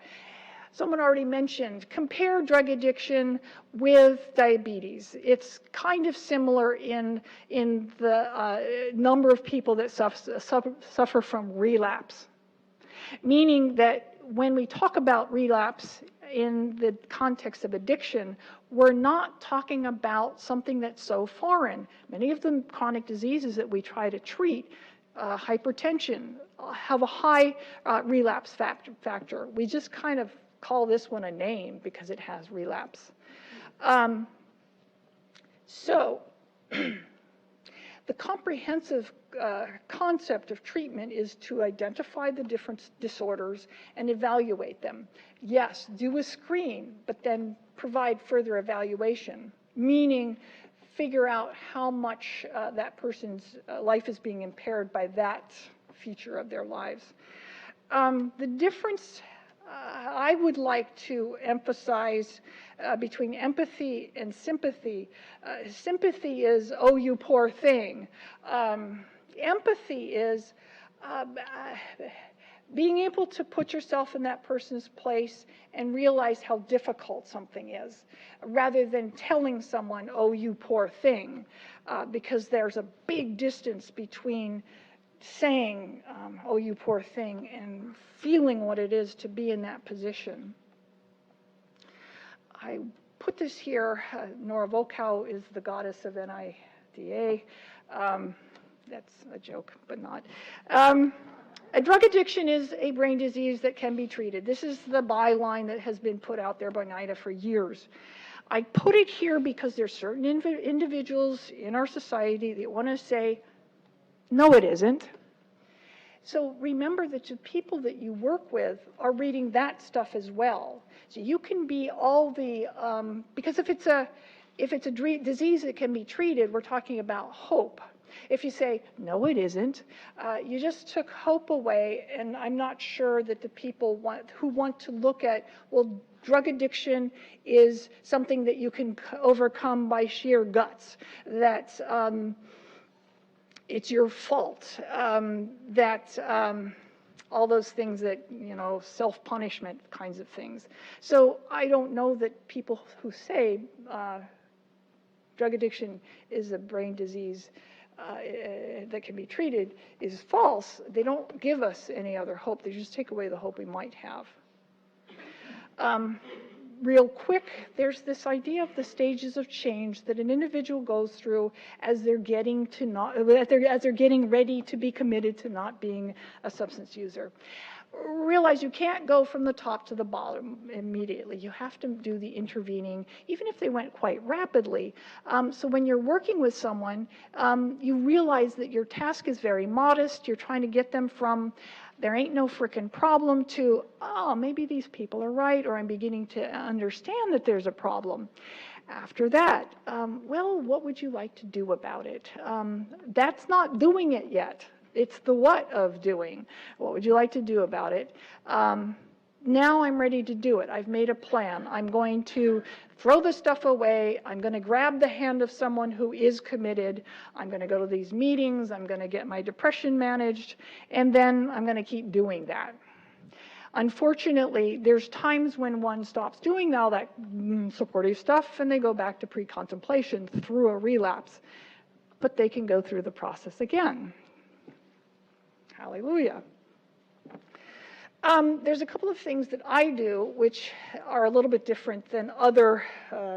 someone already mentioned, compare drug addiction with diabetes. It's kind of similar in the number of people that suffer from relapse, meaning that when we talk about relapse in the context of addiction, we're not talking about something that's so foreign. Many of the chronic diseases that we try to treat, hypertension, have a high relapse factor. We just kind of call this one a name because it has relapse. So, the comprehensive concept of treatment is to identify the different disorders and evaluate them. Yes, do a screen, but then provide further evaluation, meaning figure out how much that person's life is being impaired by that feature of their lives. The difference I would like to emphasize between empathy and sympathy. Sympathy is, oh, you poor thing. Empathy is being able to put yourself in that person's place and realize how difficult something is, rather than telling someone, oh, you poor thing, because there's a big distance between saying, oh, you poor thing, and feeling what it is to be in that position. I put this here. Nora Volkow is the goddess of NIDA. That's a joke, but not. A drug addiction is a brain disease that can be treated. This is the byline that has been put out there by NIDA for years. I put it here because there's certain individuals in our society that want to say, no, it isn't. So remember that the people that you work with are reading that stuff as well. So you can be all the, because if it's a disease that can be treated, we're talking about hope. If you say, no, it isn't, you just took hope away, and I'm not sure that the people who want to look at, well, drug addiction is something that you can overcome by sheer guts, that it's your fault, that all those things that, self-punishment kinds of things. So I don't know that people who say drug addiction is a brain disease that can be treated is false. They don't give us any other hope. They just take away the hope we might have. real quick, there's this idea of the stages of change that an individual goes through as they're getting to not, as they're getting ready to be committed to not being a substance user. Realize you can't go from the top to the bottom immediately. You have to do the intervening, even if they went quite rapidly. So when you're working with someone, you realize that your task is very modest. You're trying to get them from there ain't no frickin' problem to, oh, maybe these people are right, or I'm beginning to understand that there's a problem. After that, well, what would you like to do about it? That's not doing it yet. It's the what of doing. What would you like to do about it? Now I'm ready to do it. I've made a plan. I'm going to throw the stuff away. I'm going to grab the hand of someone who is committed. I'm going to go to these meetings. I'm going to get my depression managed. And then I'm going to keep doing that. Unfortunately, there's times when one stops doing all that supportive stuff and they go back to pre-contemplation through a relapse. But they can go through the process again. Hallelujah. There's a couple of things that I do which are a little bit different than other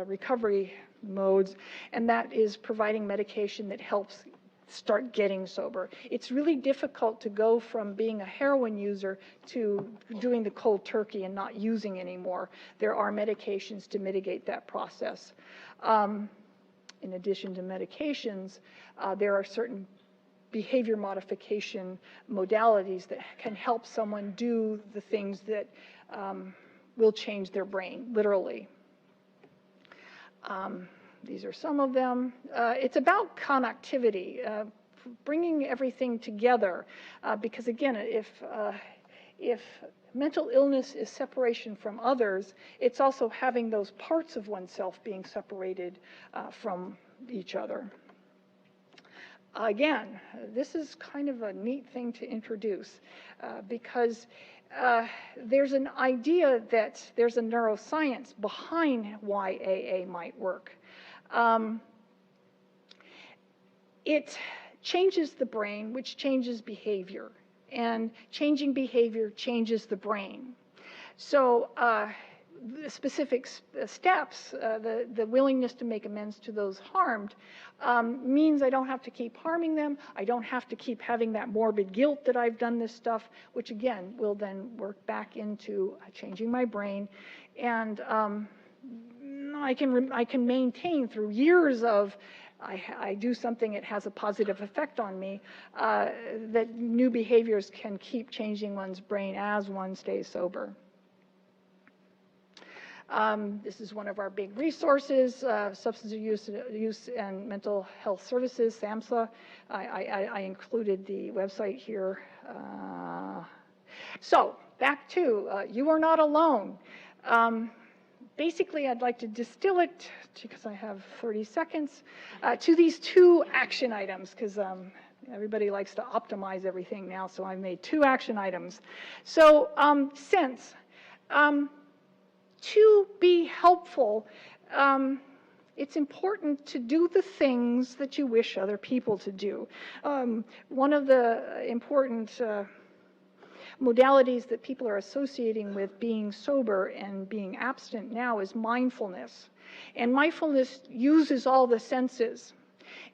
recovery modes, and that is providing medication that helps start getting sober. It's really difficult to go from being a heroin user to doing the cold turkey and not using anymore. There are medications to mitigate that process. In addition to medications, there are certain behavior modification modalities that can help someone do the things that will change their brain, literally. These are some of them. It's about connectivity, bringing everything together, because again, if mental illness is separation from others, it's also having those parts of oneself being separated from each other. Again, this is kind of a neat thing to introduce because there's an idea that there's a neuroscience behind why AA might work. It changes the brain, which changes behavior, and changing behavior changes the brain. So the specific steps, the willingness to make amends to those harmed, means I don't have to keep harming them. I don't have to keep having that morbid guilt that I've done this stuff, which again will then work back into changing my brain. And I can maintain through years of I do something, it has a positive effect on me, that new behaviors can keep changing one's brain as one stays sober. This is one of our big resources, Substance Use and Mental Health Services, SAMHSA. I included the website here. So back to you are not alone. Basically, I'd like to distill it, because I have 30 seconds, to these 2 action items, because everybody likes to optimize everything now, so I've made 2 action items. So sense. To be helpful, it's important to do the things that you wish other people to do. One of the important modalities that people are associating with being sober and being abstinent now is mindfulness. And mindfulness uses all the senses.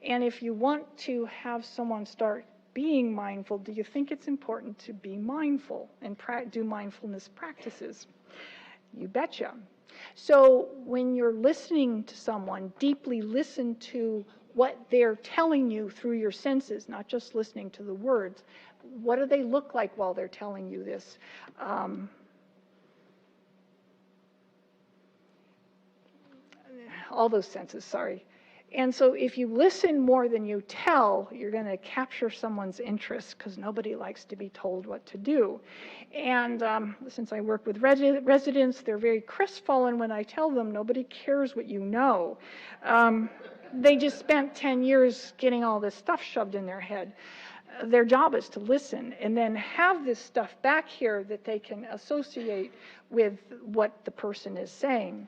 And if you want to have someone start being mindful, do you think it's important to be mindful and do mindfulness practices? You betcha. So when you're listening to someone, deeply listen to what they're telling you through your senses, not just listening to the words. What do they look like while they're telling you this? All those senses, sorry. And so if you listen more than you tell, you're going to capture someone's interest, because nobody likes to be told what to do. And since I work with residents, they're very crestfallen when I tell them nobody cares what you know. They just spent 10 years getting all this stuff shoved in their head. Their job is to listen and then have this stuff back here that they can associate with what the person is saying.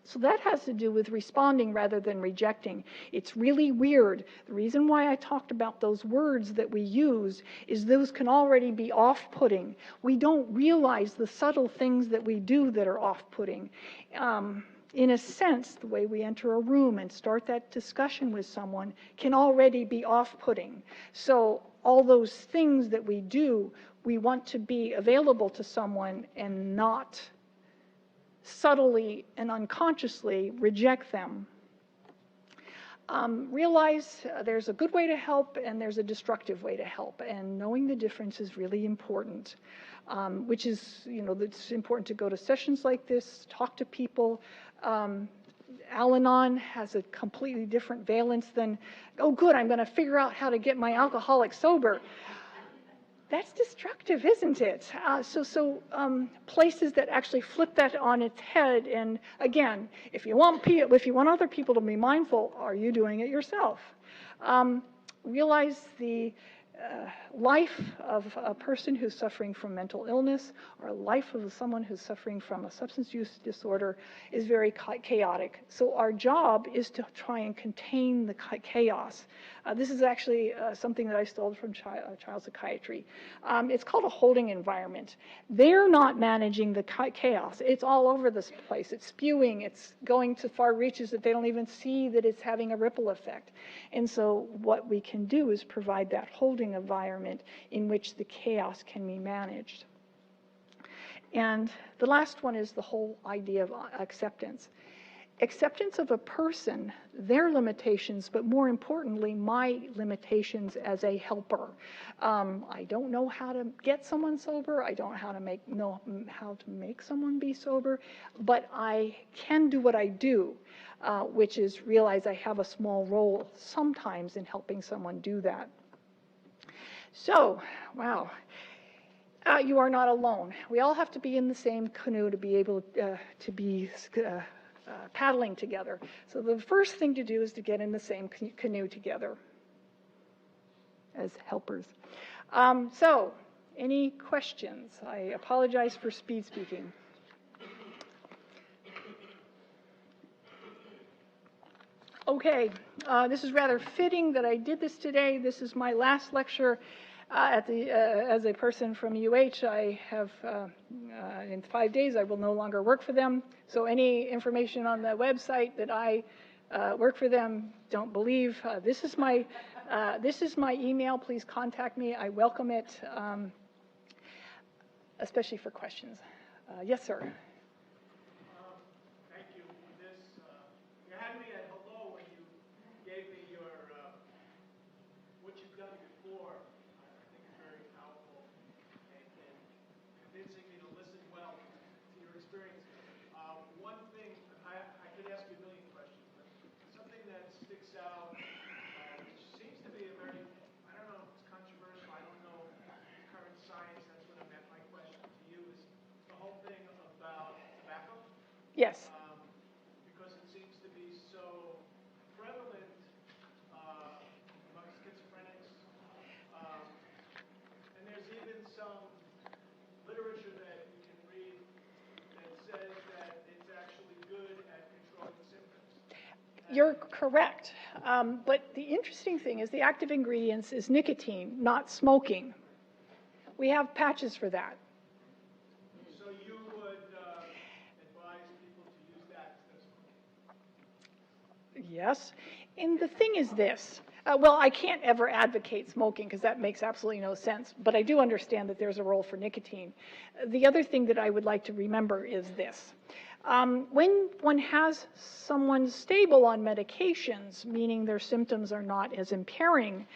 So that has to do with responding rather than rejecting. It's really weird. The reason why I talked about those words that we use is those can already be off-putting. We don't realize the subtle things that we do that are off-putting. In a sense, the way we enter a room and start that discussion with someone can already be off-putting. So all those things that we do, we want to be available to someone and not subtly and unconsciously reject them. Realize there's a good way to help and there's a destructive way to help, and knowing the difference is really important, which is, it's important to go to sessions like this, talk to people. Al-Anon has a completely different valence than, oh good, I'm going to figure out how to get my alcoholic sober. That's destructive, isn't it? Places that actually flip that on its head, and again, if you want other people to be mindful, are you doing it yourself? Realize the life of a person who's suffering from mental illness or life of someone who's suffering from a substance use disorder is very chaotic. So our job is to try and contain the chaos. This is actually something that I stole from child psychiatry. It's called a holding environment. They're not managing the chaos. It's all over this place. It's spewing. It's going to far reaches that they don't even see that it's having a ripple effect. And so what we can do is provide that holding environment in which the chaos can be managed. And the last one is the whole idea of acceptance. Acceptance of a person, their limitations, but more importantly, my limitations as a helper. I don't know how to get someone sober. I don't know how to make someone be sober, but I can do what I do, which is realize I have a small role sometimes in helping someone do that. So, wow. You are not alone. We all have to be in the same canoe to be able to be paddling together. So the first thing to do is to get in the same canoe together as helpers. So, any questions? I apologize for speed speaking. Okay, this is rather fitting that I did this today. This is my last lecture as a person from UH. I have, in 5 days, I will no longer work for them. So any information on the website that I work for them, don't believe. This is my email. Please contact me. I welcome it, especially for questions. Yes, sir. Thank you. You had me at hello when you gave me your what you've done before. I think it's very powerful and convincing me to listen well to your experience. One thing, I could ask you a million questions, but something that sticks out, which seems to be a very, I don't know if it's controversial, I don't know current science, that's what I meant. My question to you is the whole thing about tobacco. Yes. Because it seems to be so prevalent among schizophrenics. And there's even some literature that you can read that says that it's actually good at controlling symptoms. You're correct. But the interesting thing is the active ingredients is nicotine, not smoking. We have patches for that. So you would advise people to use that instead of smoking? Yes. And the thing is this. Well, I can't ever advocate smoking because that makes absolutely no sense, but I do understand that there's a role for nicotine. The other thing that I would like to remember is this. When one has someone stable on medications, meaning their symptoms are not as impairing,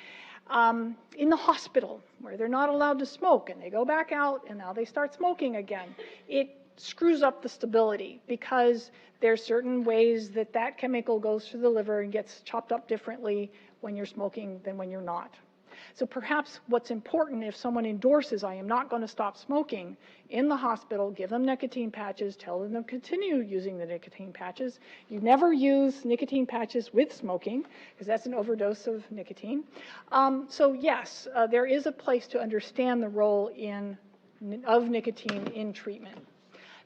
in the hospital where they're not allowed to smoke and they go back out and now they start smoking again, it screws up the stability because there's certain ways that that chemical goes through the liver and gets chopped up differently when you're smoking than when you're not. So perhaps what's important if someone endorses, I am not going to stop smoking, in the hospital, give them nicotine patches, tell them to continue using the nicotine patches. You never use nicotine patches with smoking because that's an overdose of nicotine. So yes, there is a place to understand the role of nicotine in treatment.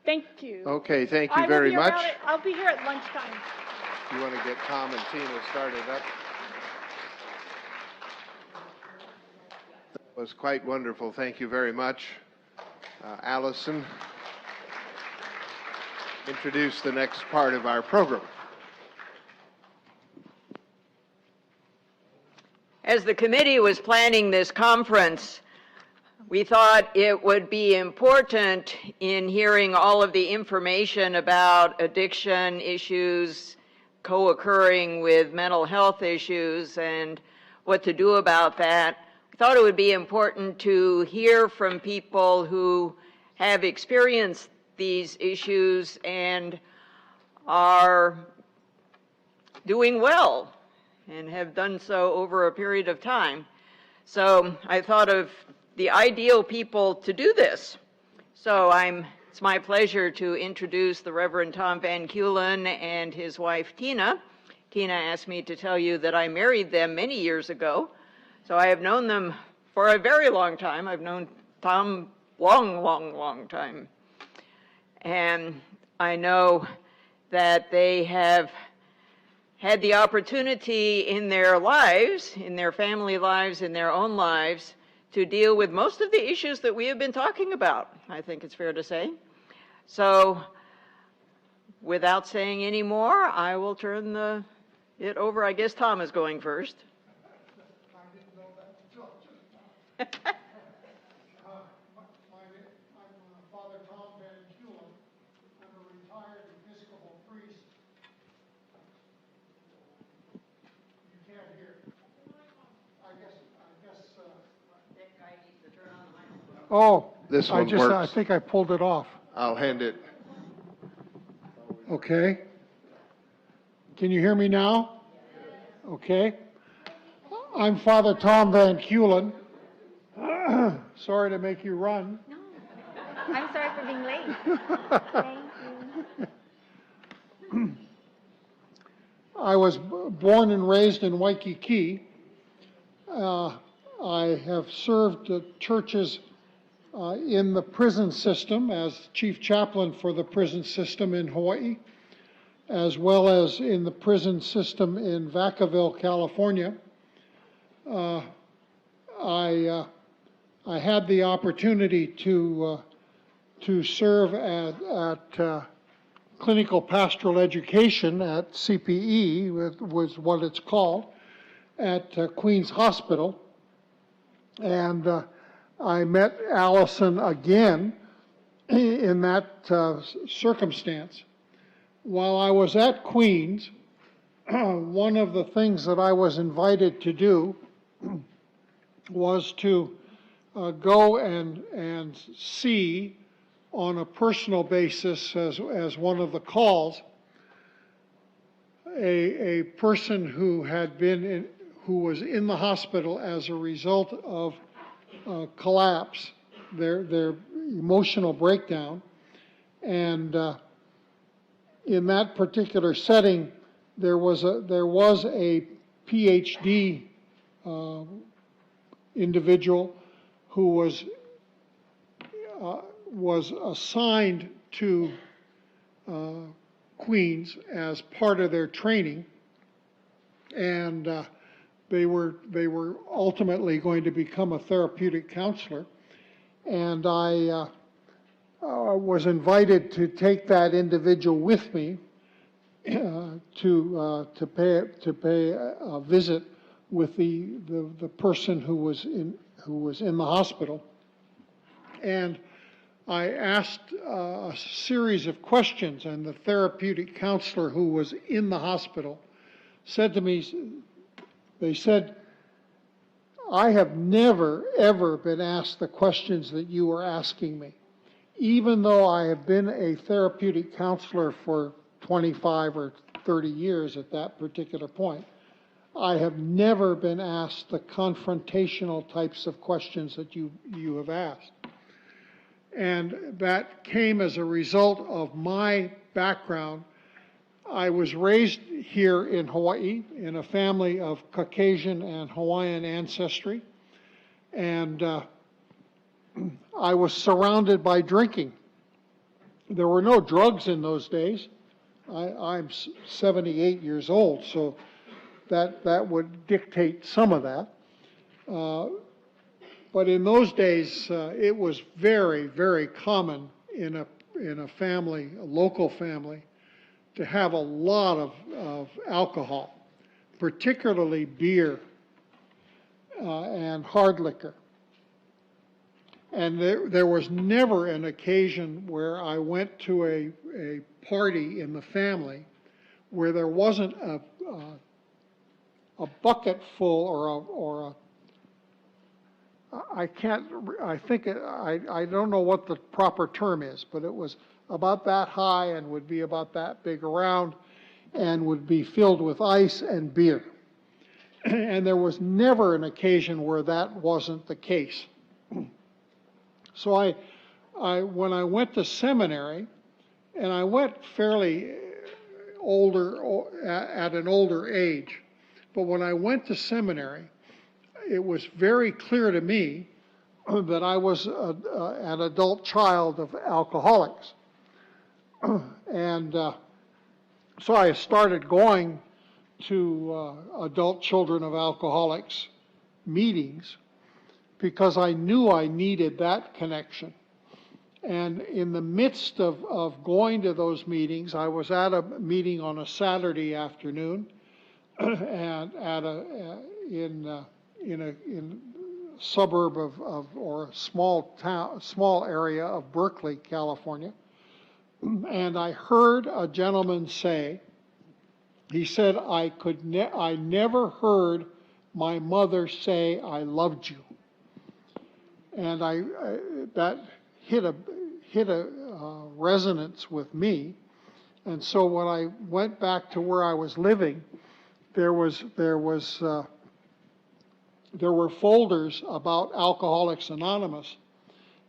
Thank you. Okay, thank I you will very be much. around I'll be here at lunchtime. You want to get Tom and Tina started up? That was quite wonderful. Thank you very much. Allison, introduce the next part of our program. As the committee was planning this conference, we thought it would be important in hearing all of the information about addiction issues co-occurring with mental health issues and what to do about that. We thought it would be important to hear from people who have experienced these issues and are doing well and have done so over a period of time. So I thought of the ideal people to do this. So it's my pleasure to introduce the Reverend Tom Van Kulen and his wife Tina. Tina asked me to tell you that I married them many years ago. So I have known them for a very long time. I've known Tom long time. And I know that they have had the opportunity in their lives, in their family lives, in their own lives, to deal with most of the issues that we have been talking about, I think it's fair to say. So, without saying any more, I will turn it over. I guess Tom is going first. I didn't know that. I'm Father Tom Van Kulen. I'm a retired Episcopal priest. You can't hear. I guess. That guy needs to turn on the microphone. Oh, This one I works. think I pulled it off. I'll hand it. Okay. Can you hear me now? Okay. I'm Father Tom Van Kulen. Sorry to make you run. No, I'm sorry for being late. Thank you. I was born and raised in Waikiki. I have served churches in the prison system as chief chaplain for the prison system in Hawaii, as well as in the prison system in Vacaville, California. I had the opportunity to serve at clinical pastoral education at CPE, was what it's called, at Queens Hospital. And I met Allison again in that circumstance. While I was at Queens, one of the things that I was invited to do was to go and see on a personal basis as one of the calls a person who who was in the hospital as a result of collapse, their emotional breakdown. And in that particular setting, there was a PhD individual who was assigned to Queens as part of their training, and they were ultimately going to become a therapeutic counselor. And I was invited to take that individual with me to pay a visit with the person who was in the hospital. And I asked a series of questions, and the therapeutic counselor who was in the hospital said to me, they said, "I have never, ever been asked the questions that you are asking me. Even though I have been a therapeutic counselor for 25 or 30 years at that particular point, I have never been asked the confrontational types of questions that you have asked." And that came as a result of my background. I was raised here in Hawaii in a family of Caucasian and Hawaiian ancestry, and I was surrounded by drinking. There were no drugs in those days. I'm 78 years old, so that would dictate some of that. But in those days, it was very, very common in a family, a local family, to have a lot of alcohol, particularly beer and hard liquor. And there was never an occasion where I went to a party in the family where there wasn't a bucket full or I don't know what the proper term is, but it was about that high and would be about that big around and would be filled with ice and beer. And there was never an occasion where that wasn't the case. So when I went to seminary, and I went fairly at an older age, but when I went to seminary, it was very clear to me that I was an adult child of alcoholics. And so I started going to adult children of alcoholics meetings because I knew I needed that connection. And in the midst of going to those meetings, I was at a meeting on a Saturday afternoon and in a suburb or a small area of Berkeley, California. And I heard a gentleman say, he said, I never heard my mother say I loved you. And that hit a resonance with me. And so when I went back to where I was living, there were folders about Alcoholics Anonymous.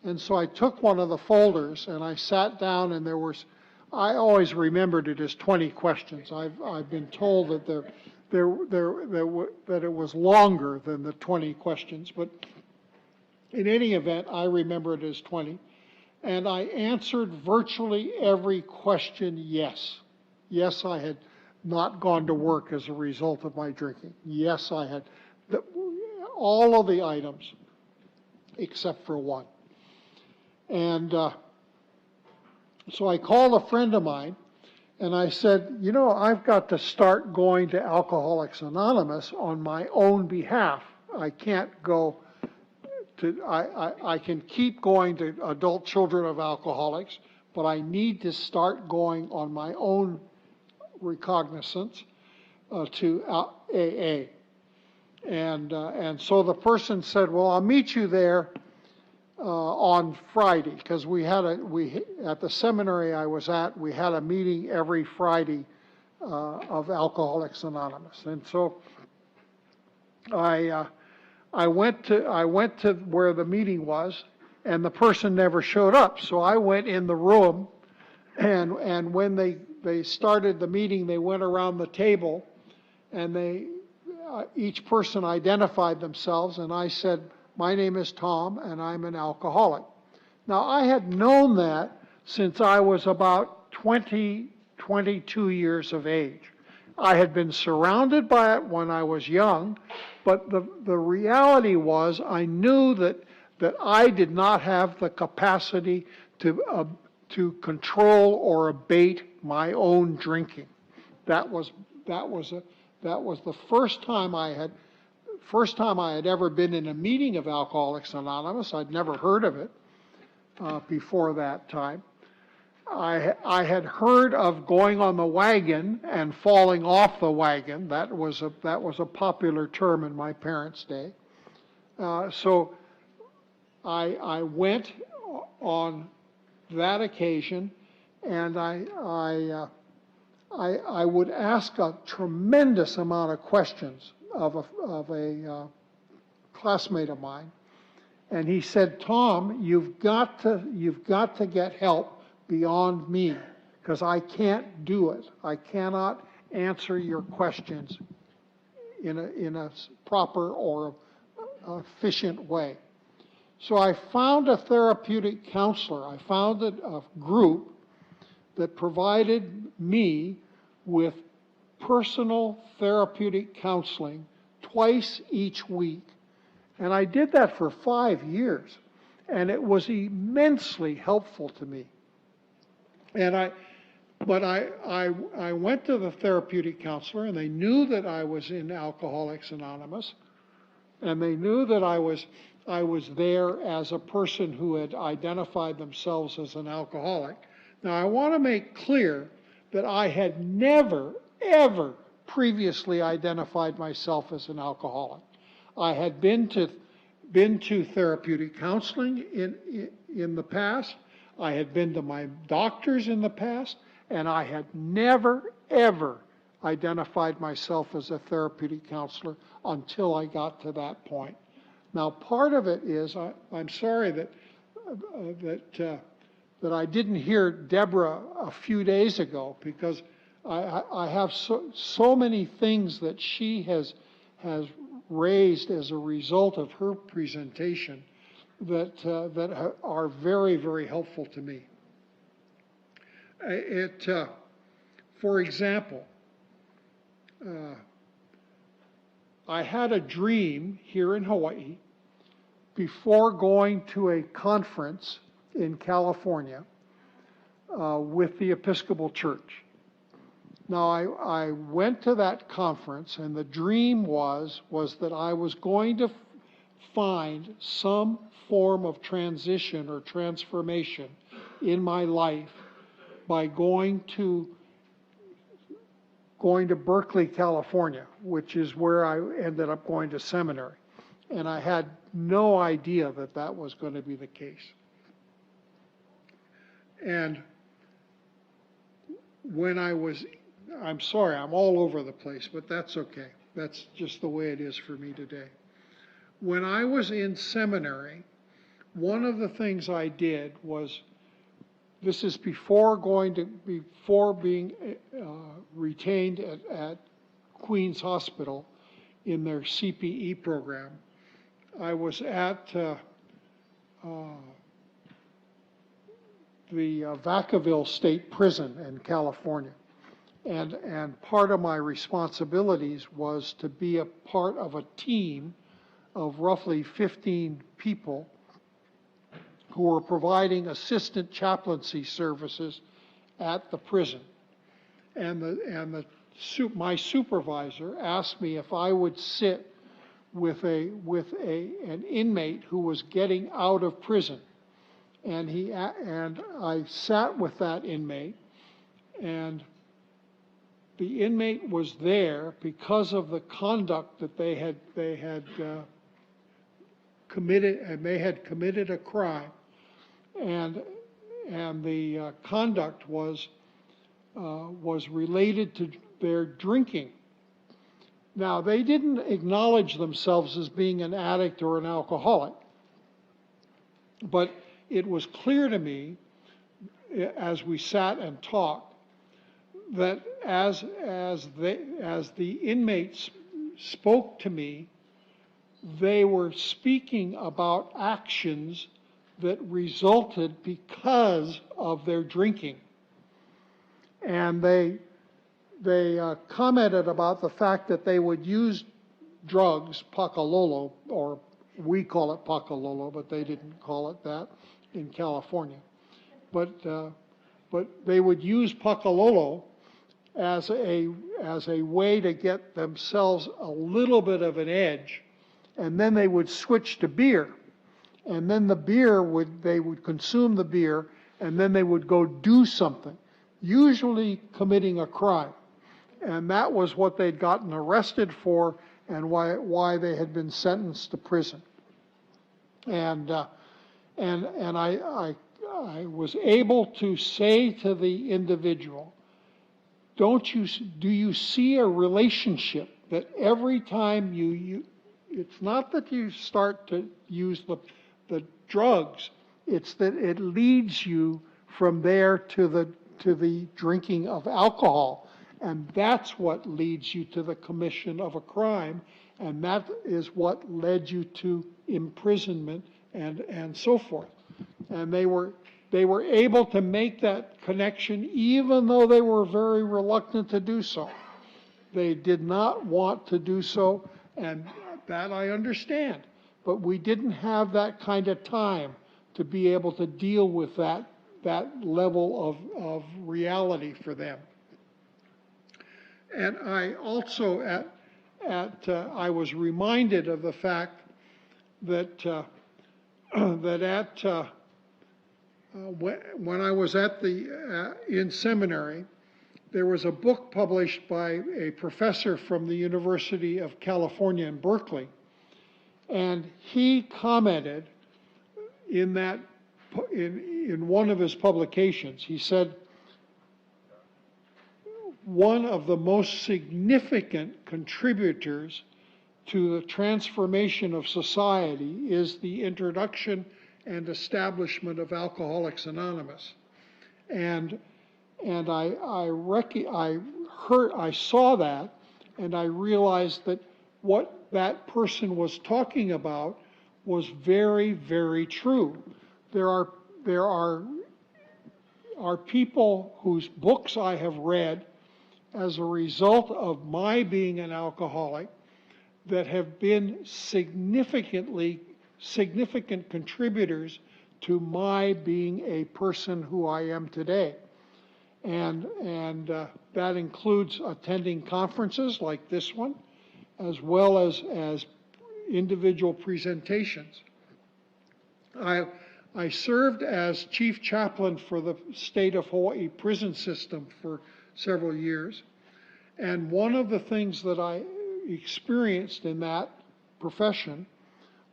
And so I took one of the folders and I sat down, and I always remembered it as 20 questions. I've been told that that it was longer than the 20 questions, but in any event, I remember it as 20. And I answered virtually every question yes. Yes, I had not gone to work as a result of my drinking. Yes, I had all of the items except for one. And so I called a friend of mine and I said, I've got to start going to Alcoholics Anonymous on my own behalf. I can't go I can keep going to adult children of alcoholics, but I need to start going on my own recognizance to AA. And so the person said, well, I'll meet you there on Friday, because at the seminary I was at, we had a meeting every Friday of Alcoholics Anonymous. And so I went to where the meeting was, and the person never showed up. So I went in the room, and when they started the meeting, they went around the table, and each person identified themselves, and I said, my name is Tom, and I'm an alcoholic. Now, I had known that since I was about 22 years of age. I had been surrounded by it when I was young, but the reality was I knew that I did not have the capacity to control or abate my own drinking. That was the first time I had ever been in a meeting of Alcoholics Anonymous. I'd never heard of it before that time. I had heard of going on the wagon and falling off the wagon. That was a popular term in my parents' day. So I went on that occasion, and I would ask a tremendous amount of questions of a classmate of mine, and he said, Tom, you've got to get help beyond me, because I can't do it. I cannot answer your questions in a proper or efficient way. So I found a therapeutic counselor. I found a group that provided me with personal therapeutic counseling twice each week. And I did that for 5 years, and it was immensely helpful to me. And I went to the therapeutic counselor, and they knew that I was in Alcoholics Anonymous, and they knew that I was there as a person who had identified themselves as an alcoholic. Now, I want to make clear that I had never, ever previously identified myself as an alcoholic. I had been to therapeutic counseling in the past. I had been to my doctors in the past, and I had never, ever identified myself as a therapeutic counselor until I got to that point. Now, part of it is I'm sorry that I didn't hear Deborah a few days ago, because I have so many things that she has raised as a result of her presentation that are very, very helpful to me. For example, I had a dream here in Hawaii before going to a conference in California with the Episcopal Church. Now, I went to that conference, and the dream was that I was going to find some form of transition or transformation in my life by going to Berkeley, California, which is where I ended up going to seminary. And I had no idea that that was going to be the case. And when I'm sorry, I'm all over the place, but that's okay. That's just the way it is for me today. When I was in seminary, one of the things I did was, this is before being retained at Queens Hospital in their CPE program. I was at the Vacaville State Prison in California. And part of my responsibilities was to be a part of a team of roughly 15 people who were providing assistant chaplaincy services at the prison. And my supervisor asked me if I would sit with an inmate who was getting out of prison. And I sat with that inmate, and the inmate was there because of the conduct that they had committed, and they had committed a crime, and the conduct was related to their drinking. Now, they didn't acknowledge themselves as being an addict or an alcoholic, but it was clear to me as we sat and talked that as the inmates spoke to me, they were speaking about actions that resulted because of their drinking. And they commented about the fact that they would use drugs, pakalolo, or we call it pakalolo, but they didn't call it that in California. But they would use pakalolo as a way to get themselves a little bit of an edge, and then they would switch to beer, and then they would consume the beer, and then they would go do something, usually committing a crime. And that was what they'd gotten arrested for, and why they had been sentenced to prison. And I was able to say to the individual, do you see a relationship that every time it's not that you start to use the drugs, it's that it leads you from there to the drinking of alcohol. And that's what leads you to the commission of a crime, and that is what led you to imprisonment and so forth. And they were they were able to make that connection even though they were very reluctant to do so. They did not want to do so, and that I understand. But we didn't have that kind of time to be able to deal with that level of reality for them. And I also I was reminded of the fact that when I was in seminary, there was a book published by a professor from the University of California in Berkeley, and he commented in one of his publications. He said, one of the most significant contributors to the transformation of society is the introduction and establishment of Alcoholics Anonymous. And I saw that, and I realized that what that person was talking about was very, very true. There are people whose books I have read as a result of my being an alcoholic that have been significant contributors to my being a person who I am today. And that includes attending conferences like this one, as well as individual presentations. I served as chief chaplain for the state of Hawaii prison system for several years. And one of the things that I experienced in that profession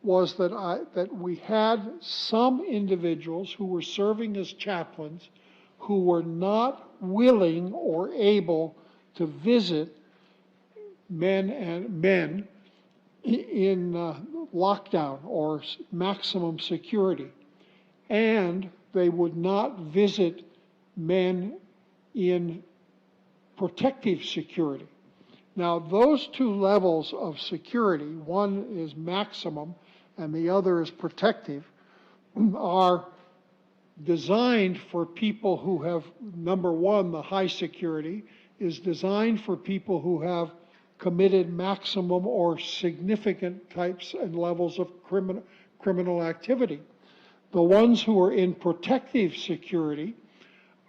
was that we had some individuals who were serving as chaplains who were not willing or able to visit men in lockdown or maximum security. And they would not visit men in protective security. Now, those two levels of security, one is maximum and the other is protective, are designed for people who have, number one, the high security is designed for people who have committed maximum or significant types and levels of criminal activity. The ones who are in protective security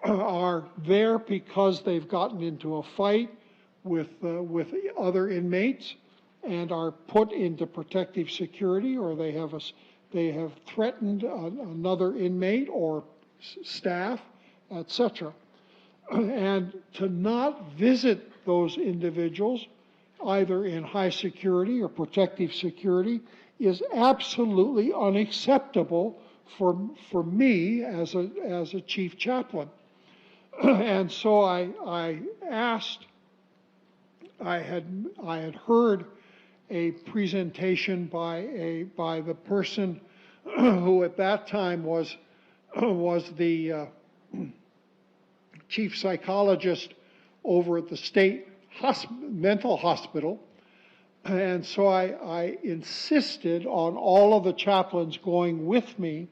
are there because they've gotten into a fight with other inmates and are put into protective security, or they have threatened another inmate or staff, etc. And to not visit those individuals, either in high security or protective security, is absolutely unacceptable for me as a chief chaplain. And so I had heard a presentation by the person who at that time was the chief psychologist over at the state mental hospital. And so I insisted on all of the chaplains going with me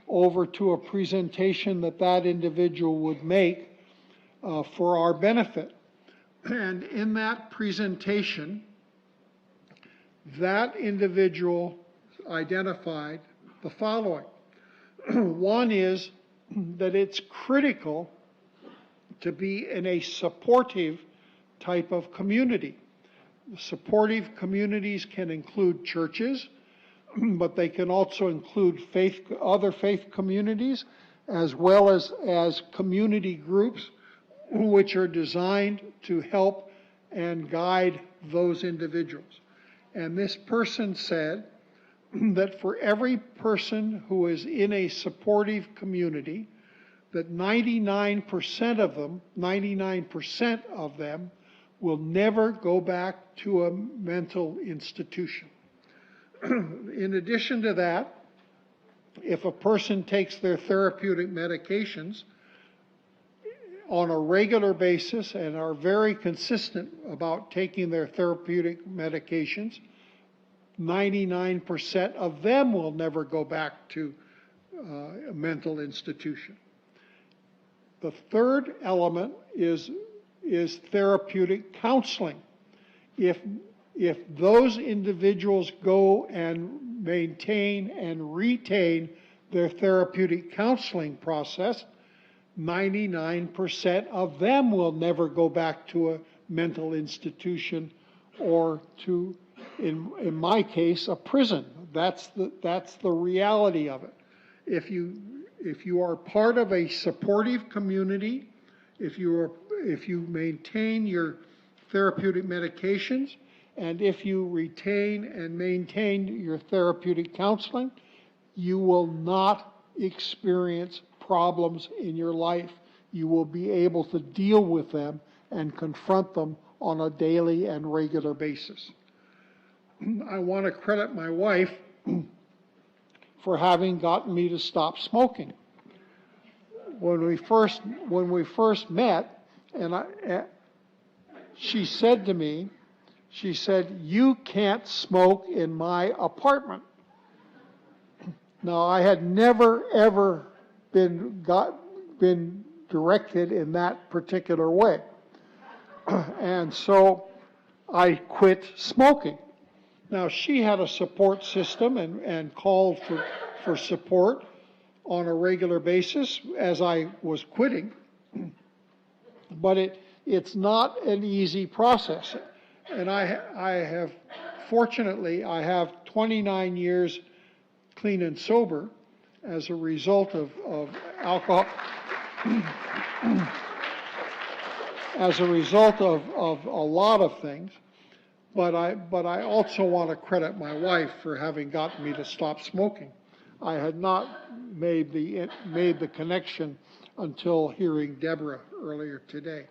over to a presentation that individual would make for our benefit. And in that presentation, that individual identified the following. One is that it's critical to be in a supportive type of community. Supportive communities can include churches, but they can also include other faith communities, as well as community groups which are designed to help and guide those individuals. And this person said that for every person who is in a supportive community, that 99% of them will never go back to a mental institution. In addition to that, if a person takes their therapeutic medications on a regular basis and are very consistent about taking their therapeutic medications, 99% of them will never go back to a mental institution. The third element is therapeutic counseling. If those individuals go and maintain and retain their therapeutic counseling process, 99% of them will never go back to a mental institution or to, in my case, a prison. That's the reality of it. If you are part of a supportive community, if you maintain your therapeutic medications, and if you retain and maintain your therapeutic counseling, you will not experience problems in your life. You will be able to deal with them and confront them on a daily and regular basis. I want to credit my wife for having gotten me to stop smoking. When we first met, she said to me, she said, "You can't smoke in my apartment." Now, I had never, ever been directed in that particular way. And so I quit smoking. Now, she had a support system and called for support on a regular basis as I was quitting. But it's not an easy process. And fortunately, I have 29 years clean and sober as a result of alcohol, as a result of a lot of things. But I also want to credit my wife for having gotten me to stop smoking. I had not made the connection until hearing Deborah earlier today.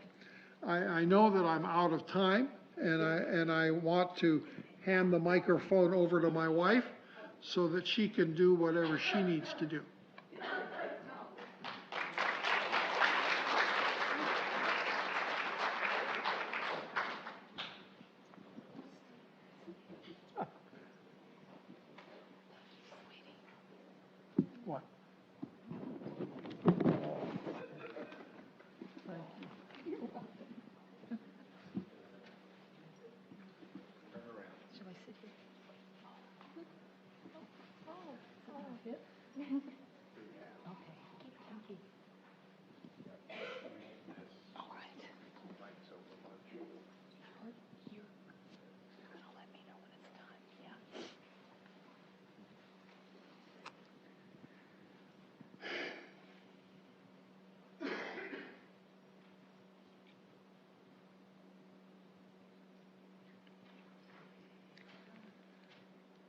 I know that I'm out of time, and I want to hand the microphone over to my wife so that she can do whatever she needs to do. What?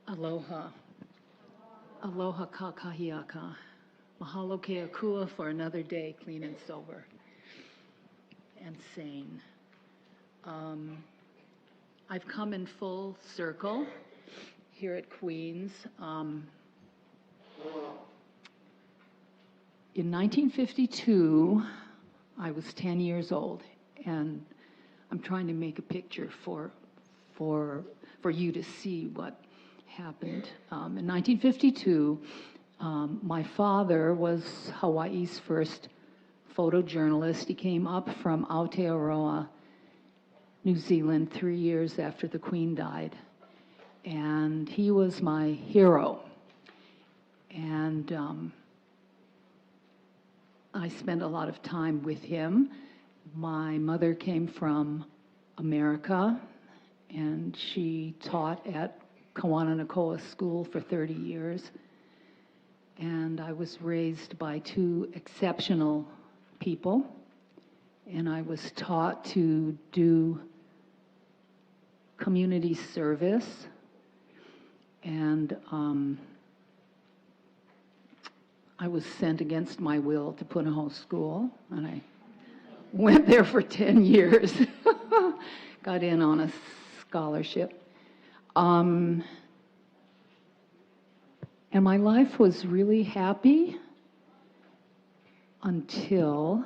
Aloha. Aloha kakahiaka. Mahalo ke akua for another day clean and sober and sane. I've come in full circle here at Queens. In 1952, I was 10 years old, and I'm trying to make a picture for you to see what happened. In 1952, my father was Hawaii's first photojournalist. He came up from Aotearoa, New Zealand, 3 years after the Queen died. And he was my hero. And I spent a lot of time with him. My mother came from America, and she taught at Kawananakoa School for 30 years. And I was raised by two exceptional people, and I was taught to do community service. And I was sent against my will to Punahou School, and I went there for 10 years. Got in on a scholarship. And my life was really happy until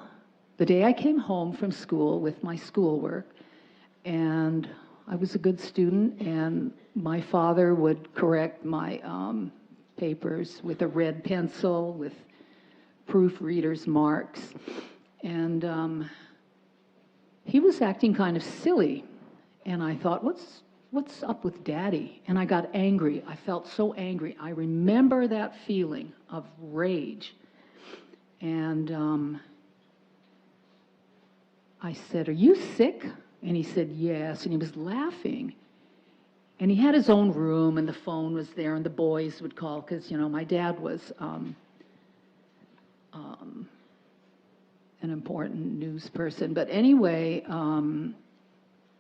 the day I came home from school with my schoolwork, and I was a good student, and my father would correct my papers with a red pencil with proofreader's marks. And he was acting kind of silly. And I thought, what's up with Daddy? And I got angry. I felt so angry. I remember that feeling of rage. And I said, "Are you sick?" And he said, "Yes." And he was laughing. And he had his own room, and the phone was there, and the boys would call, because, my dad was an important news person. But anyway,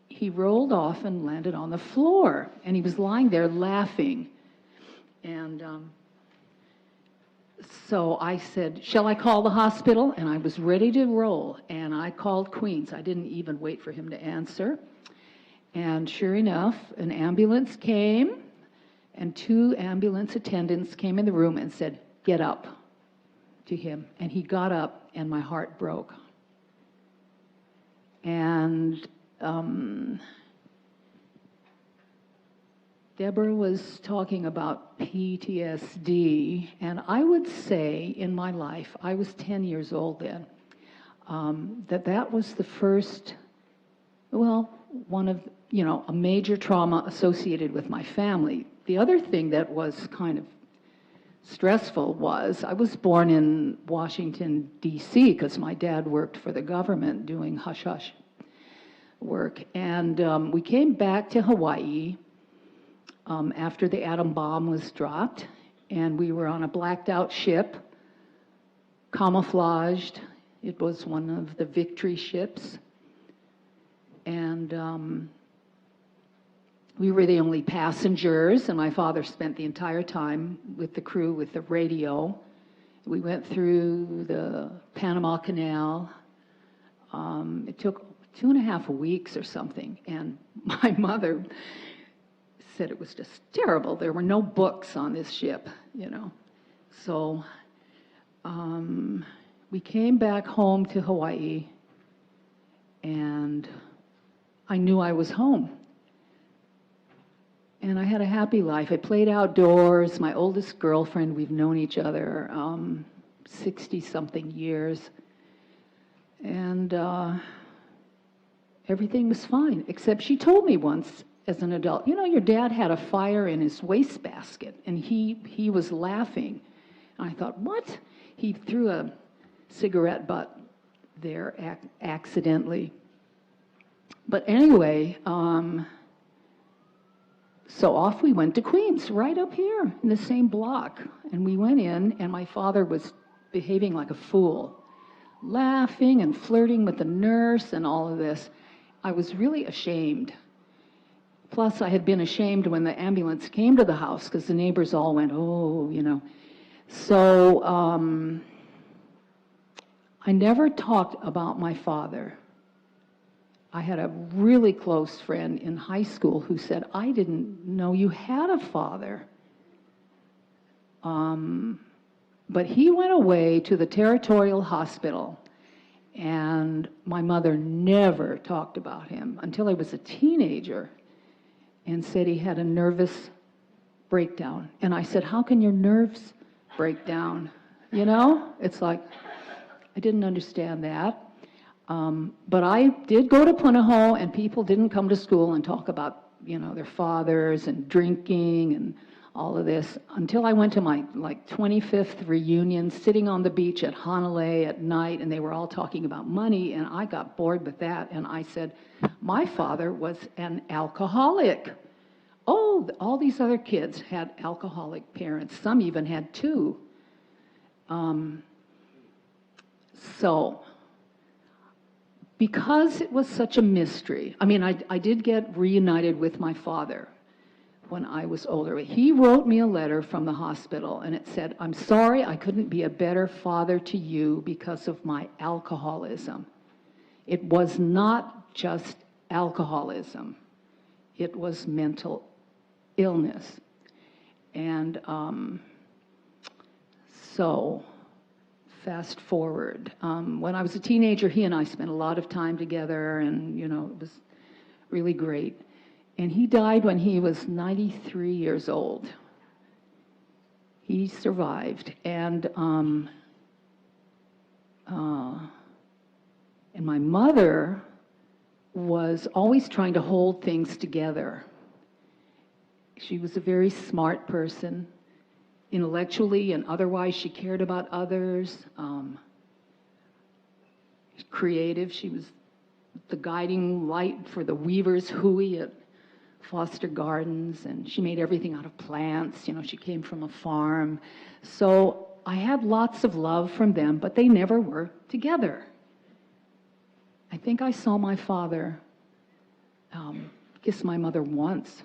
he rolled off and landed on the floor, and he was lying there laughing. And so I said, "Shall I call the hospital?" And I was ready to roll, and I called Queens. I didn't even wait for him to answer. And sure enough, an ambulance came, and 2 ambulance attendants came in the room and said, "Get up," to him. And he got up, and my heart broke. And Deborah was talking about PTSD, and I would say in my life, I was 10 years old then, that was the first, one of, a major trauma associated with my family. The other thing that was kind of stressful was I was born in Washington, D.C., because my dad worked for the government doing hush-hush work. And we came back to Hawaii after the atom bomb was dropped, and we were on a blacked-out ship, camouflaged. It was one of the Victory ships. And we were the only passengers, and my father spent the entire time with the crew with the radio. We went through the Panama Canal. It took 2.5 weeks or something, and my mother said it was just terrible. There were no books on this ship, So we came back home to Hawaii, and I knew I was home. And I had a happy life. I played outdoors. My oldest girlfriend, we've known each other 60-something years. And everything was fine, except she told me once as an adult, your dad had a fire in his wastebasket, and he was laughing. And I thought, what? He threw a cigarette butt there accidentally. But anyway, so off we went to Queens, right up here in the same block. And we went in, and my father was behaving like a fool, laughing and flirting with the nurse and all of this. I was really ashamed. Plus, I had been ashamed when the ambulance came to the house, because the neighbors all went, oh, So I never talked about my father. I had a really close friend in high school who said, "I didn't know you had a father." But he went away to the Territorial Hospital, and my mother never talked about him until I was a teenager, and said he had a nervous breakdown. And I said, "How can your nerves break down?" It's like, I didn't understand that. But I did go to Punahou, and people didn't come to school and talk about, their fathers and drinking and all of this until I went to my 25th reunion, sitting on the beach at Hanalei at night, and they were all talking about money, and I got bored with that, and I said, "My father was an alcoholic." Oh, all these other kids had alcoholic parents. Some even had 2. So because it was such a mystery, I did get reunited with my father when I was older. He wrote me a letter from the hospital, and it said, "I'm sorry I couldn't be a better father to you because of my alcoholism." It was not just alcoholism. It was mental illness. And so fast forward. When I was a teenager, he and I spent a lot of time together, and, it was really great. And he died when he was 93 years old. he survived. And my mother was always trying to hold things together. She was a very smart person, intellectually and otherwise. She cared about others. Creative. She was the guiding light for the weaver's hui at Foster Gardens, and she made everything out of plants. You know, she came from a farm. So I had lots of love from them, but they never were together. I think I saw my father kiss my mother once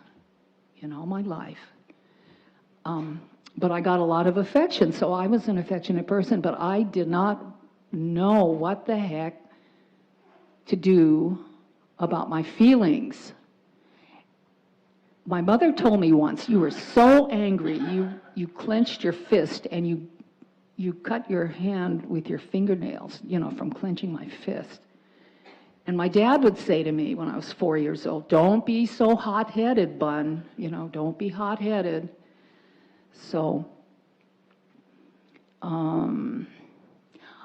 in all my life. But I got a lot of affection, so I was an affectionate person, but I did not know what the heck to do about my feelings. My mother told me once, you were so angry, you clenched your fist and you cut your hand with your fingernails, you know, from clenching my fist. And my dad would say to me when I was 4 years old, don't be so hot-headed, Bun, you know, don't be hot-headed. So,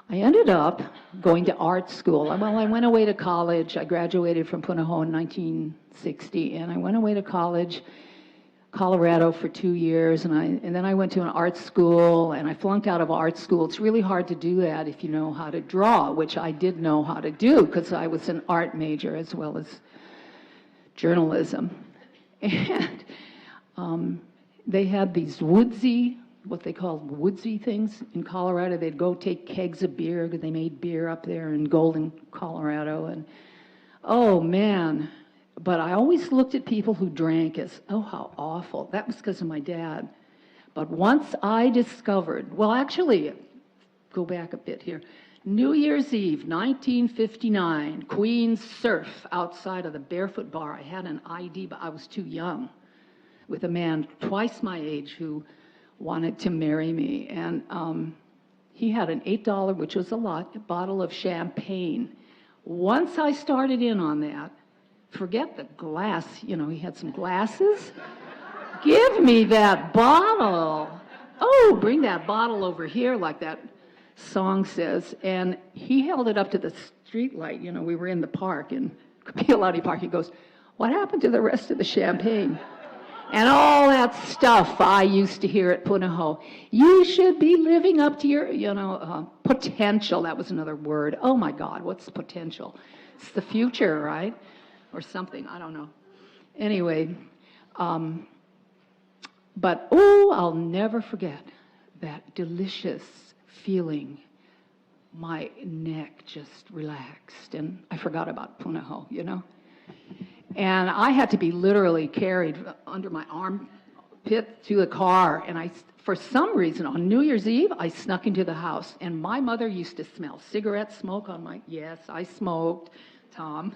I ended up going to art school. Well, I went away to college. I graduated from Punahou in 1960, and I went away to college, Colorado, for 2 years, and then I went to an art school, and I flunked out of art school. It's really hard to do that if you know how to draw, which I did know how to do because I was an art major as well as journalism. And they had these woodsy, what they called woodsy things in Colorado. They'd go take kegs of beer because they made beer up there in Golden, Colorado. And oh man, but I always looked at people who drank as, oh, how awful. That was because of my dad. But once I discovered, well, actually, go back a bit here. New Year's Eve, 1959, Queen's Surf outside of the Barefoot Bar. I had an ID, but I was too young, with a man twice my age who wanted to marry me. And he had an $8, which was a lot, bottle of champagne. Once I started in on that, forget the glass, you know, he had some glasses. Give me that bottle. Oh, bring that bottle over here, like that song says. And he held it up to the street light. You know, we were in the park, in Kapiolani Park. He goes, what happened to the rest of the champagne? And all that stuff I used to hear at Punahou. You should be living up to your, you know, potential. That was another word. Oh my God, what's potential? It's the future, right? Or something, I don't know. Anyway, but oh, I'll never forget that delicious feeling. My neck just relaxed, and I forgot about Punahou, you know? And I had to be literally carried under my armpit to the car. And for some reason, on New Year's Eve, I snuck into the house. And my mother used to smell cigarette smoke on my, yes, I smoked, Tom.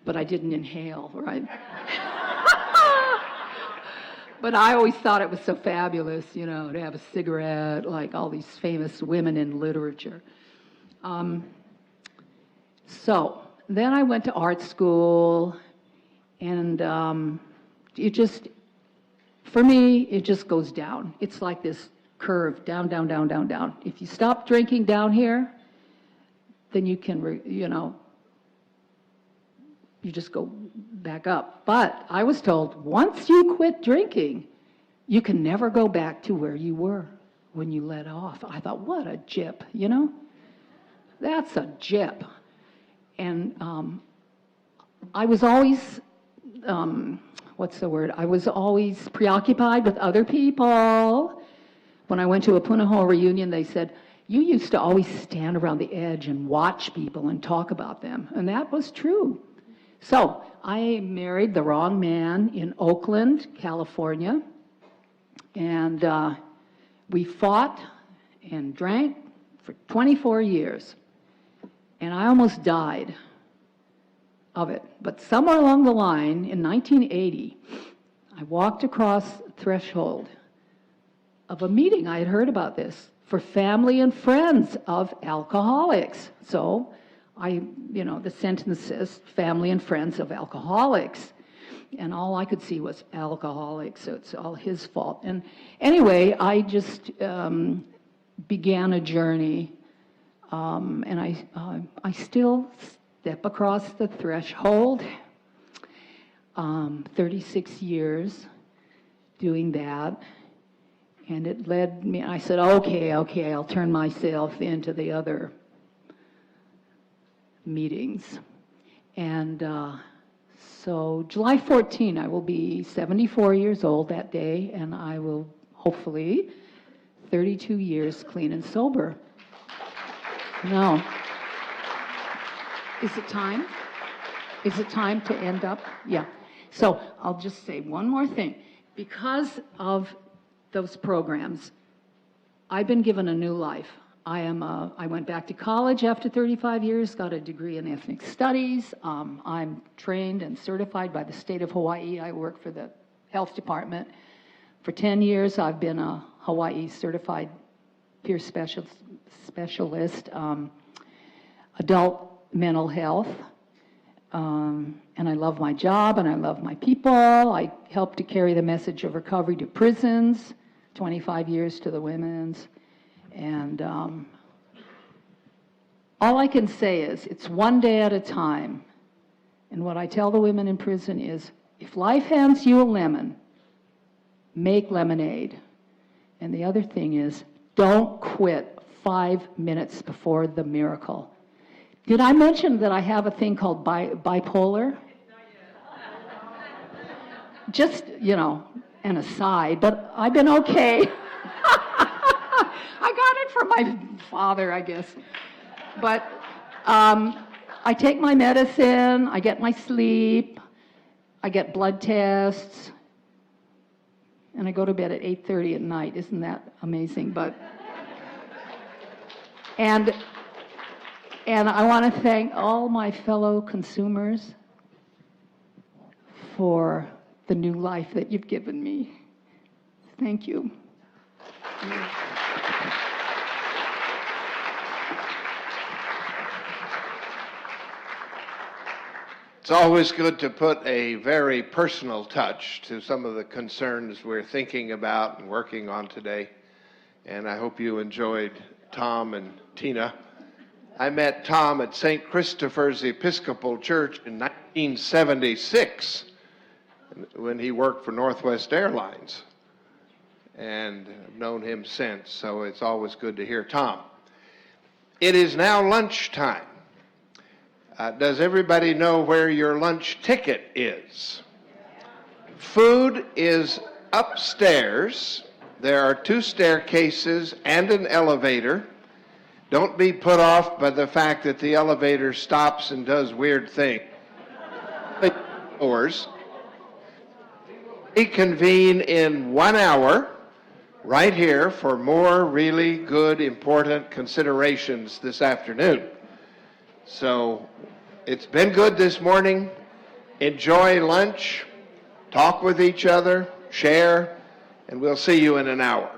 But I didn't inhale, right? But I always thought it was so fabulous, you know, to have a cigarette, like all these famous women in literature. So then I went to art school, and it just, for me, it just goes down. It's like this curve, down, down, down, down, down. If you stop drinking down here, then you can, you know, you just go back up. But I was told, once you quit drinking, you can never go back to where you were when you let off. I thought, what a jip, you know? That's a jip. And I was always, what's the word? I was always preoccupied with other people. When I went to a Punahou reunion, they said, you used to always stand around the edge and watch people and talk about them. And that was true. So I married the wrong man in Oakland, California. And we fought and drank for 24 years. And I almost died of it. But somewhere along the line, in 1980, I walked across the threshold of a meeting. I had heard about this for family and friends of alcoholics. So I, you know, the sentence says family and friends of alcoholics. and all I could see was alcoholic, so it's all his fault. And anyway, I just began a journey, and I still step across the threshold. 36 years doing that, and it led me, I said, okay, I'll turn myself into the other meetings. And so July 14, I will be 74 years old that day, and I will hopefully 32 years clean and sober. Now, is it time? Is it time to end up? Yeah. So I'll just say one more thing. Because of those programs, I've been given a new life. I went back to college after 35 years, got a degree in ethnic studies. I'm trained and certified by the state of Hawaii. I work for the health department. For 10 years, I've been a Hawaii certified peer specialist, adult mental health. And I love my job and I love my people. I help to carry the message of recovery to prisons, 25 years to the women's. And all I can say is it's one day at a time. And what I tell the women in prison is, if life hands you a lemon, make lemonade. And the other thing is, don't quit 5 minutes before the miracle. Did I mention that I have a thing called bipolar? Just, an aside, but I've been okay. I got it from my father, I guess. But I take my medicine, I get my sleep, I get blood tests, and I go to bed at 8:30 at night. Isn't that amazing? And I want to thank all my fellow consumers for the new life that you've given me. Thank you. It's always good to put a very personal touch to some of the concerns we're thinking about and working on today. And I hope you enjoyed Tom and Tina. I met Tom at St. Christopher's Episcopal Church in 1976 when he worked for Northwest Airlines, and I've known him since, so it's always good to hear Tom. It is now lunchtime. Does everybody know where your lunch ticket is? Food is upstairs. There are 2 staircases and an elevator. Don't be put off by the fact that the elevator stops and does weird things. Reconvene in 1 hour right here for more really good, important considerations this afternoon. So it's been good this morning. Enjoy lunch, talk with each other, share, and we'll see you in an hour.